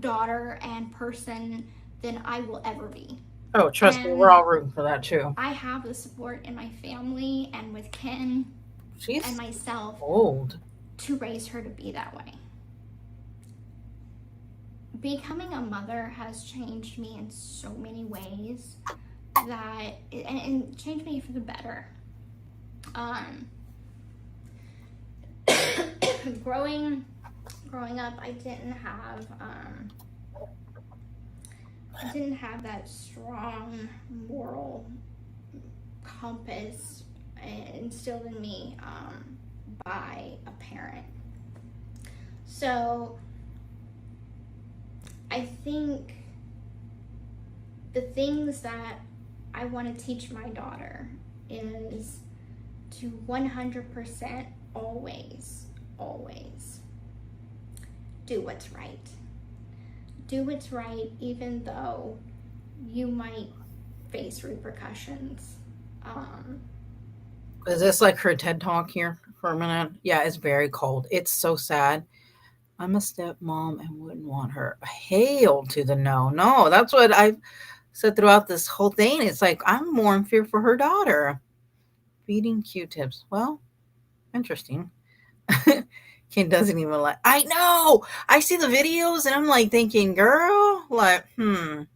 daughter and person than I will ever be. Oh, trust me, we're all rooting for that too. I have the support in my family and with Ken and myself to raise her to be that way. Becoming a mother has changed me in so many ways and changed me for the better. Growing up, I didn't have that strong moral compass instilled in me by a parent. So I think the things that I want to teach my daughter is to 100% always do what's right. Do what's right even though you might face repercussions. Is this like her TED Talk here for a minute? Yeah, it's very cold. It's so sad. I'm a stepmom and wouldn't want her. Hail to the no. No, that's what I've said throughout this whole thing. It's like, I'm more in fear for her daughter. Feeding Q-tips. Well, interesting. Ken doesn't even like, I know. I see the videos and I'm like thinking, girl, like, It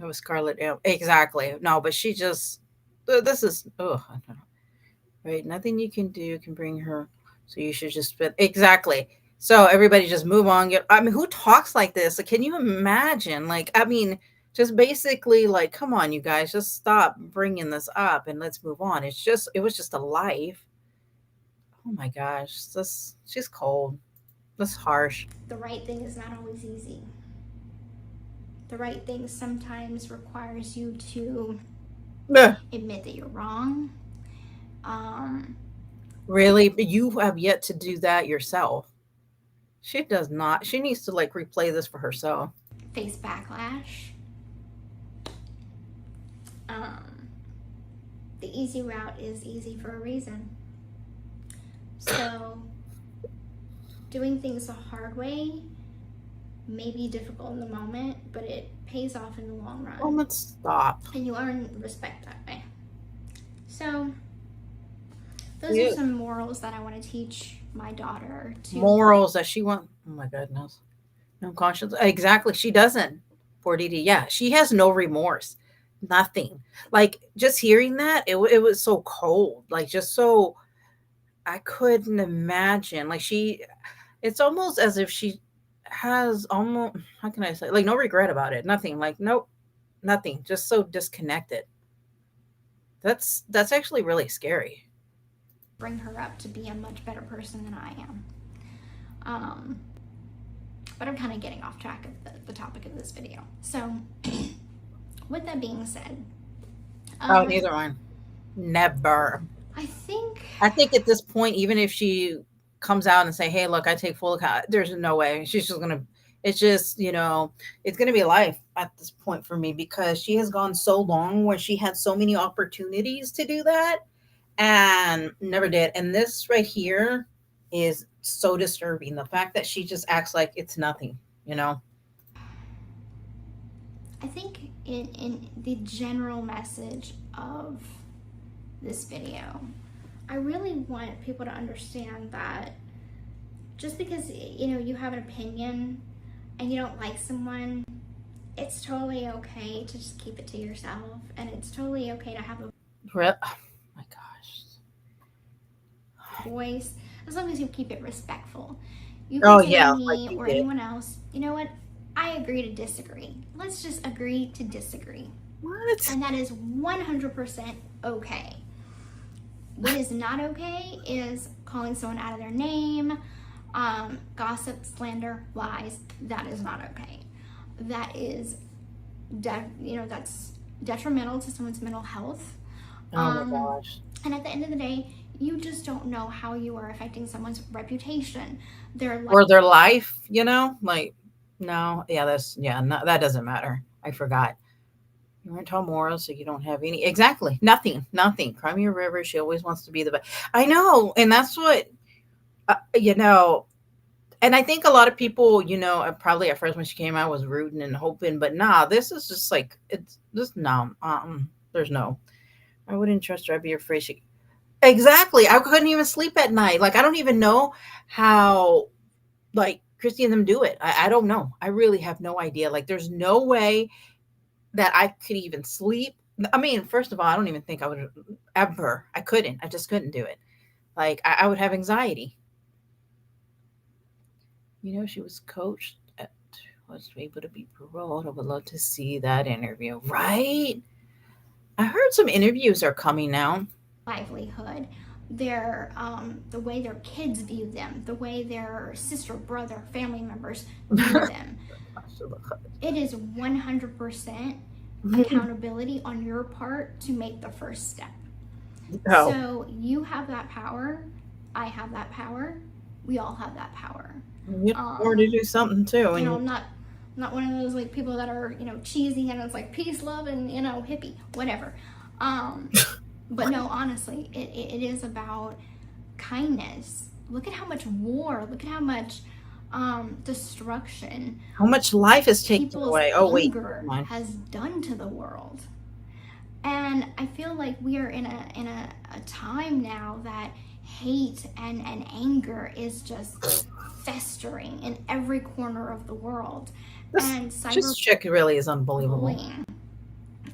was Scarlett. Exactly. No, but she just, this is, I don't know. Right? Nothing you can do can bring her. So you should just spit. Exactly. So everybody just move on. I mean, who talks like this? Like, can you imagine? Like, I mean, just basically like, come on, you guys, just stop bringing this up and let's move on. It was just a life. Oh my gosh, she's cold. That's harsh. The right thing is not always easy. The right thing sometimes requires you to admit that you're wrong. Really? You have yet to do that yourself. She does not. She needs to like replay this for herself. Face backlash. the easy route is easy for a reason. So doing things the hard way may be difficult in the moment, but it pays off in the long run. Oh, let's stop. And you earn respect that way. So those are some morals that I want to teach my daughter. Morals that she wants. Oh my goodness. No conscience. Exactly. She doesn't. Poor Dee Dee. Yeah. She has no remorse. Nothing. Like, just hearing that, it was so cold. Like, just so, I couldn't imagine. Like, it's almost as if she has almost, how can I say, like, no regret about it. Nothing. Like, nope. Nothing. Just so disconnected. That's actually really scary. Bring her up to be a much better person than I am. But I'm kind of getting off track of the topic of this video. So, with that being said, neither one. Never. I think at this point, even if she comes out and say, "Hey, look, I take full account," there's no way she's just gonna. It's just, it's gonna be life at this point for me, because she has gone so long where she had so many opportunities to do that and never did. And this right here is so disturbing. The fact that she just acts like it's nothing. I think in the general message of this video, I really want people to understand that just because you have an opinion and you don't like someone, it's totally okay to just keep it to yourself, and it's totally okay to have a Oh my gosh. voice, as long as you keep it respectful. You can tell me or anyone else, you know what? I agree to disagree. Let's just agree to disagree. What? And that is 100% okay. What is not okay is calling someone out of their name, gossip, slander, lies. That is not okay. That is, that's detrimental to someone's mental health. Oh my gosh. And at the end of the day, you just don't know how you are affecting someone's reputation, their life. Or their life, like, no, that doesn't matter. I forgot. You weren't taught morals, so you don't have any. Exactly. Nothing. Cry me a river. She always wants to be the best. I know. And that's what, and I think a lot of people, probably at first when she came out was rooting and hoping, but nah, this is just like, it's just, no, there's no, I wouldn't trust her. I'd be afraid she, exactly. I couldn't even sleep at night. Like, I don't even know how, like, Christy and them do it. I don't know. I really have no idea. Like, there's no way that I could even sleep. I mean, first of all, I don't even think I would ever. I just couldn't do it. Like, I would have anxiety. She was coached was able to be paroled. I would love to see that interview. Right? I heard some interviews are coming now. Livelihood, their the way their kids view them, the way their sister, brother, family members view them. It is 100% accountability on your part to make the first step. Oh. So you have that power. I have that power. We all have that power. Or to do something too. I'm not one of those like people that are cheesy and it's like peace, love, and hippie, whatever. But no, honestly, it is about kindness. Look at how much war. Look at how much destruction. How much life is taken away. Oh wait, has done to the world. And I feel like we are in a time now that hate and anger is just festering in every corner of the world. And this chick really is unbelievable.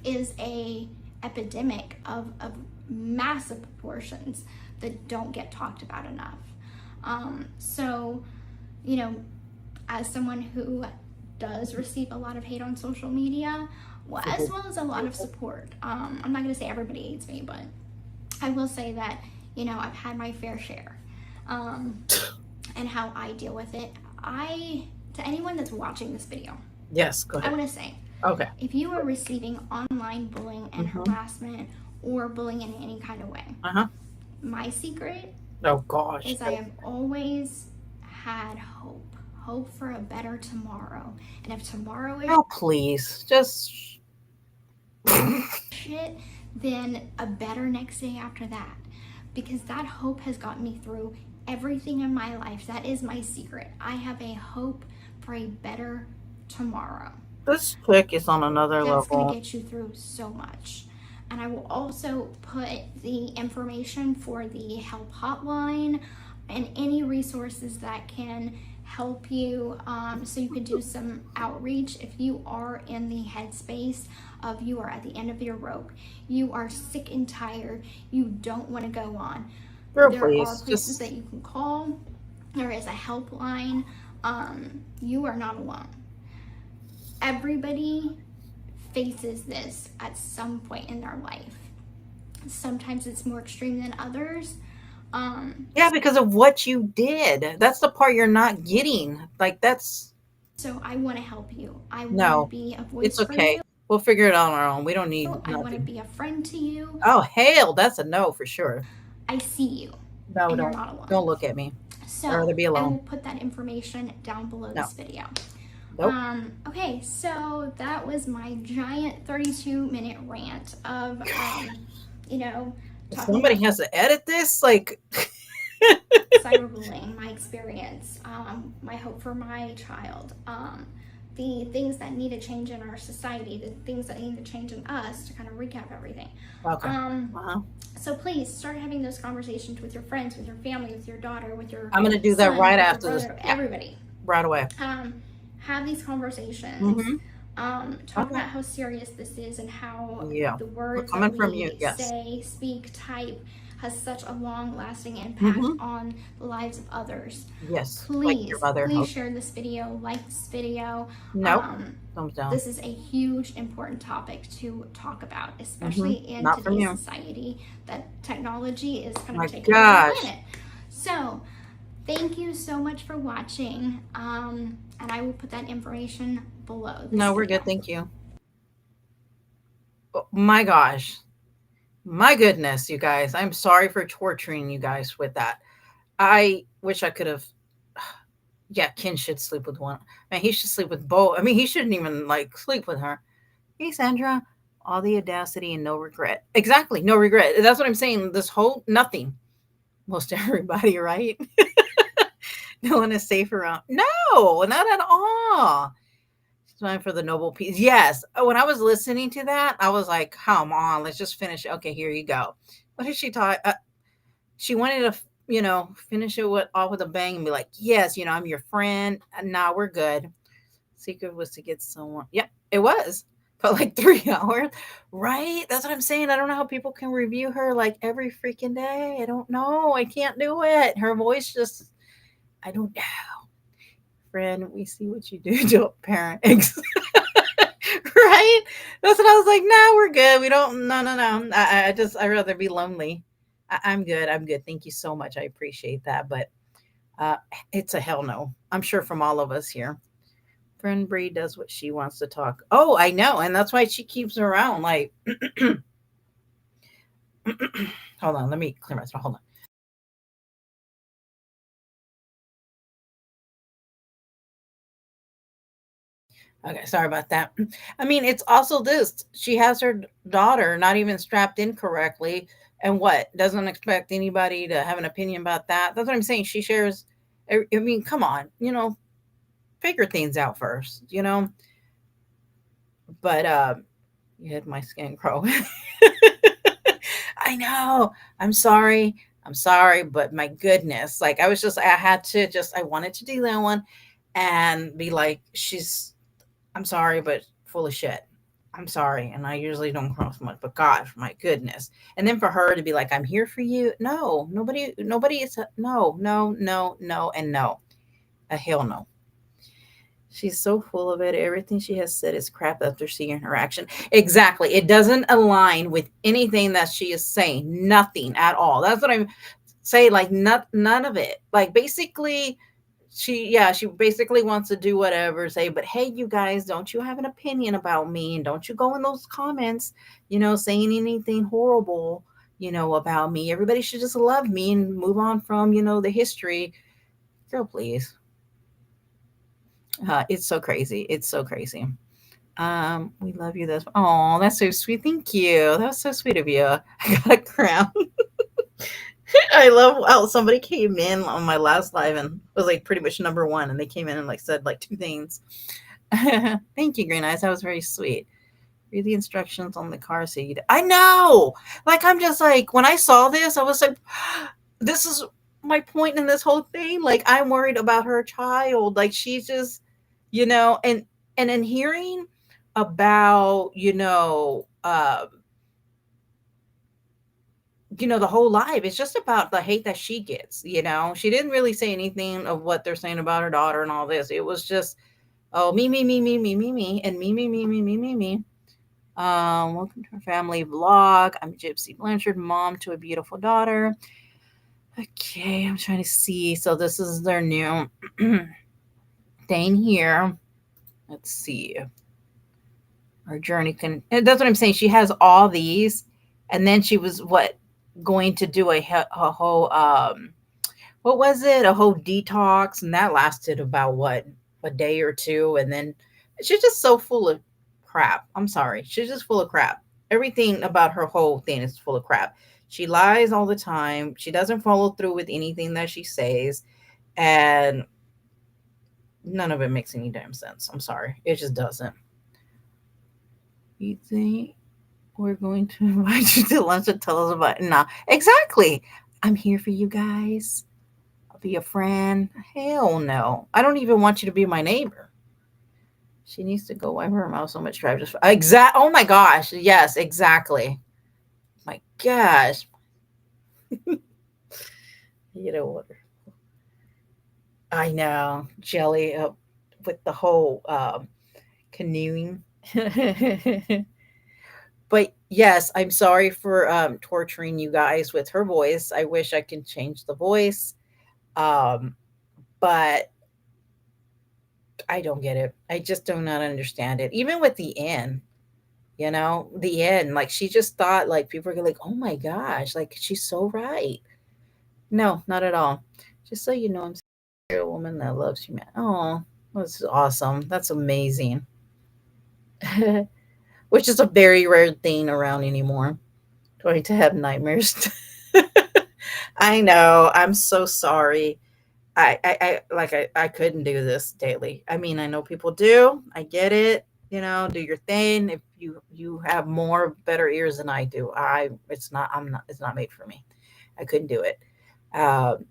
Is a epidemic of massive proportions that don't get talked about enough. So, as someone who does receive a lot of hate on social media, as well as a lot of support, I'm not going to say everybody hates me, but I will say that, I've had my fair share, and how I deal with it. To anyone that's watching this video, yes, go ahead. I want to say, okay, if you are receiving online bullying and harassment or bullying in any kind of way, my secret, is I have always had hope for a better tomorrow. And if tomorrow is please, just shit, then a better next day after that. Because that hope has gotten me through everything in my life. That is my secret. I have a hope for a better tomorrow. This chick is on another That's going to level. get you through so much. And I will also put the information for the help hotline and any resources that can help you, so you can do some outreach if you are in the headspace of you are at the end of your rope, you are sick and tired, you don't want to go on. Girl, There are please. places that you can call. There is a helpline. You are not alone. Everybody faces this at some point in their life. Sometimes it's more extreme than others. Yeah, because of what you did. That's the part you're not getting. Like, that's So I want to help you. I want to no, be a it's voice for okay. you. We'll figure it out on our own. We don't need I want to nothing. be a friend to you. Oh, hell, that's a no for sure. I see you. No, And you're don't. not alone. Don't look at me. So I'd rather be I will alone. put that information down below No. this video. Nope. Okay, so that was my giant 32-minute rant of, Somebody has to edit this. Like, cyberbullying, my experience, my hope for my child, the things that need to change in our society, the things that need to change in us, to kind of recap everything. okay. So please start having those conversations with your friends, with your family, with your daughter, with your I'm gonna do that son, right with your after this. brother, everybody. Right away. Have these conversations. Talk about how serious this is and how the words coming that from we you, yes. say, speak, type has such a long-lasting impact on the lives of others. Yes. Please, like your mother. please Okay. share this video, like this video. Nope. Thumbs down. This is a huge, important topic to talk about, especially in Not from today's you. society that technology is kind My of taking over gosh. the planet. So, thank you so much for watching, and I will put that information below this No, we're video. good. Thank you. Oh, my gosh. My goodness, you guys. I'm sorry for torturing you guys with that. I wish I could have. Yeah, Ken should sleep with one. Man, he should sleep with both. I mean, he shouldn't even like sleep with her. Hey, Sandra, all the audacity and no regret. Exactly, no regret. That's what I'm saying. This whole nothing. Most everybody, right? No one is safe around. No, not at all. It's time for the noble peace. Yes. When I was listening to that, I was like, come on, let's just finish. Okay, here you go. What did she talk? She wanted to, finish it off with a bang and be like, yes, I'm your friend. Now we're good. Secret was to get someone. Yeah, it was. But like 3 hours, right? That's what I'm saying. I don't know how people can review her like every freaking day. I don't know. I can't do it. Her voice just, I don't know. Friend, we see what you do to a parent. Right? That's what I was like. No, we're good. We don't. No. I'd rather be lonely. I'm good. I'm good. Thank you so much. I appreciate that. But it's a hell no. I'm sure from all of us here. Friend Bree does what she wants to talk. Oh, I know, and that's why she keeps her around. Like, hold on. Let me clear my throat. Hold on. Okay, sorry about that. I mean, it's also this. She has her daughter not even strapped in correctly, and what? Doesn't expect anybody to have an opinion about that. That's what I'm saying. She shares. I mean, come on, figure things out first, But you had my skin grow. I know. I'm sorry, but my goodness, like I wanted to do that one and be like, I'm sorry, but full of shit. I'm sorry. And I usually don't cross much, but God, my goodness. And then for her to be like, I'm here for you. No, nobody is, no, and no. A hell no. She's so full of it. Everything she has said is crap after seeing her action. Exactly. It doesn't align with anything that she is saying. Nothing at all. That's what I'm saying. Like, none of it. Like, basically, she basically wants to do whatever, say, but hey, you guys, don't you have an opinion about me? And don't you go in those comments, saying anything horrible, about me. Everybody should just love me and move on from, the history. Girl, please. It's so crazy. It's so crazy. We love you. This. Oh, that's so sweet. Thank you. That was so sweet of you. I got a crown. I love how somebody came in on my last live and was like pretty much number one, and they came in and like said like two things. Thank you, Green Eyes. That was very sweet. Read the instructions on the car seat. I know. Like I'm just like when I saw this, I was like, this is my point in this whole thing. Like I'm worried about her child. Like she's just, and in hearing about, the whole life, it's just about the hate that she gets. She didn't really say anything of what they're saying about her daughter and all this. It was just, oh, me, me, me, me, me, me, me, and me, me, me, me, me, me, me. Welcome to our family vlog. I'm Gypsy Blanchard, mom to a beautiful daughter. Okay, I'm trying to see. So this is their new thing here. Let's see. Our journey and that's what I'm saying. She has all these, and then she was going to do a whole what was it? A whole detox, and that lasted about a day or two, and then she's just so full of crap. I'm sorry, she's just full of crap. Everything about her whole thing is full of crap. She lies all the time. She doesn't follow through with anything that she says, and none of it makes any damn sense. I'm sorry, it just doesn't. You think we're going to invite you to lunch and tell us about it? Nah, exactly. I'm here for you guys. Be a friend. Hell no. I don't even want you to be my neighbor. She needs to go wipe her mouth so much drive just oh my gosh. Yes, exactly. My gosh. You know what? I know. Jelly with the whole canoeing. But yes, I'm sorry for torturing you guys with her voice. I wish I could change the voice. But I don't get it. I just do not understand it. Even with the end, the end, like she just thought like people are like, oh my gosh, like she's so right. No, not at all. Just so you know, I'm a woman that loves you, man. Oh, that's awesome. That's amazing. Which is a very rare thing around anymore. Going to have nightmares. I know. I'm so sorry. I couldn't do this daily. I mean, I know people do. I get it. Do your thing. If you have more better ears than I do, it's not made for me. I couldn't do it. Um,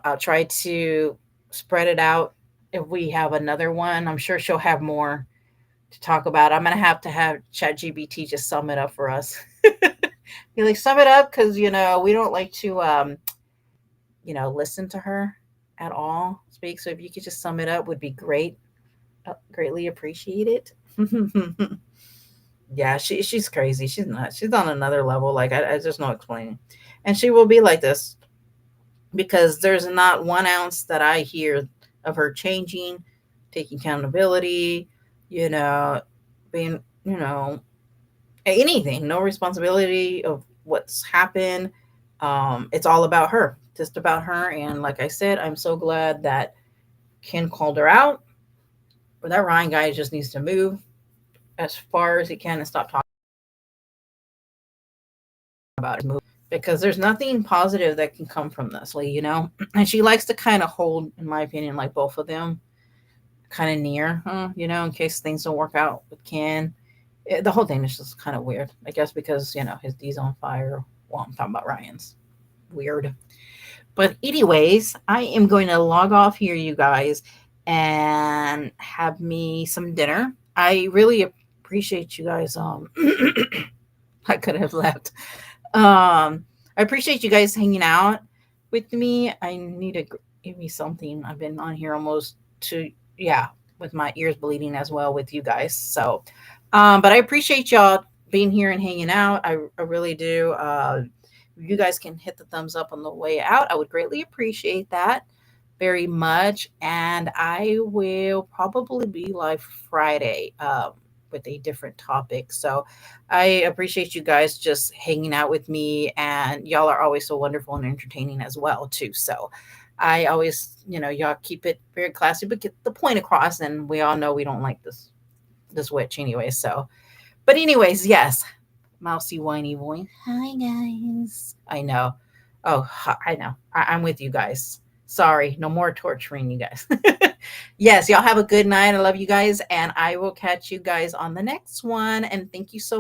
I'll try to spread it out. If we have another one, I'm sure she'll have more to talk about. I'm gonna have to have ChatGPT just sum it up for us. Be like, sum it up because we don't like to listen to her at all speak. So if you could just sum it up, would be great. Greatly appreciate it. Yeah, she's crazy. She's not. She's on another level. Like I just no explaining, and she will be like this because there's not 1 ounce that I hear of her changing, taking accountability, you know, being anything, no responsibility of what's happened. It's all about her, just about her. And like I said, I'm so glad that Ken called her out. But that Ryan guy just needs to move as far as he can and stop talking about it. Because there's nothing positive that can come from this, And she likes to kind of hold, in my opinion, like both of them kind of near, in case things don't work out with Ken. The whole thing is just kind of weird, I guess, because his D's on fire. Well, I'm talking about Ryan's. Weird. But anyways, I am going to log off here, you guys, and have me some dinner. I really appreciate you guys. I could have left. I appreciate you guys hanging out with me. I need to give me something. I've been on here almost with my ears bleeding as well with you guys. So, but I appreciate y'all being here and hanging out. I really do. If you guys can hit the thumbs up on the way out, I would greatly appreciate that very much. And I will probably be live Friday with a different topic. So I appreciate you guys just hanging out with me, and y'all are always so wonderful and entertaining as well too. So I always, y'all keep it very classy, but get the point across. And we all know we don't like this this witch anyway. So, but anyways, yes, mousy whiny boy. Hi guys. I know. Oh, I know. I'm with you guys. Sorry, no more torturing you guys. Yes, y'all have a good night. I love you guys, and I will catch you guys on the next one. And thank you so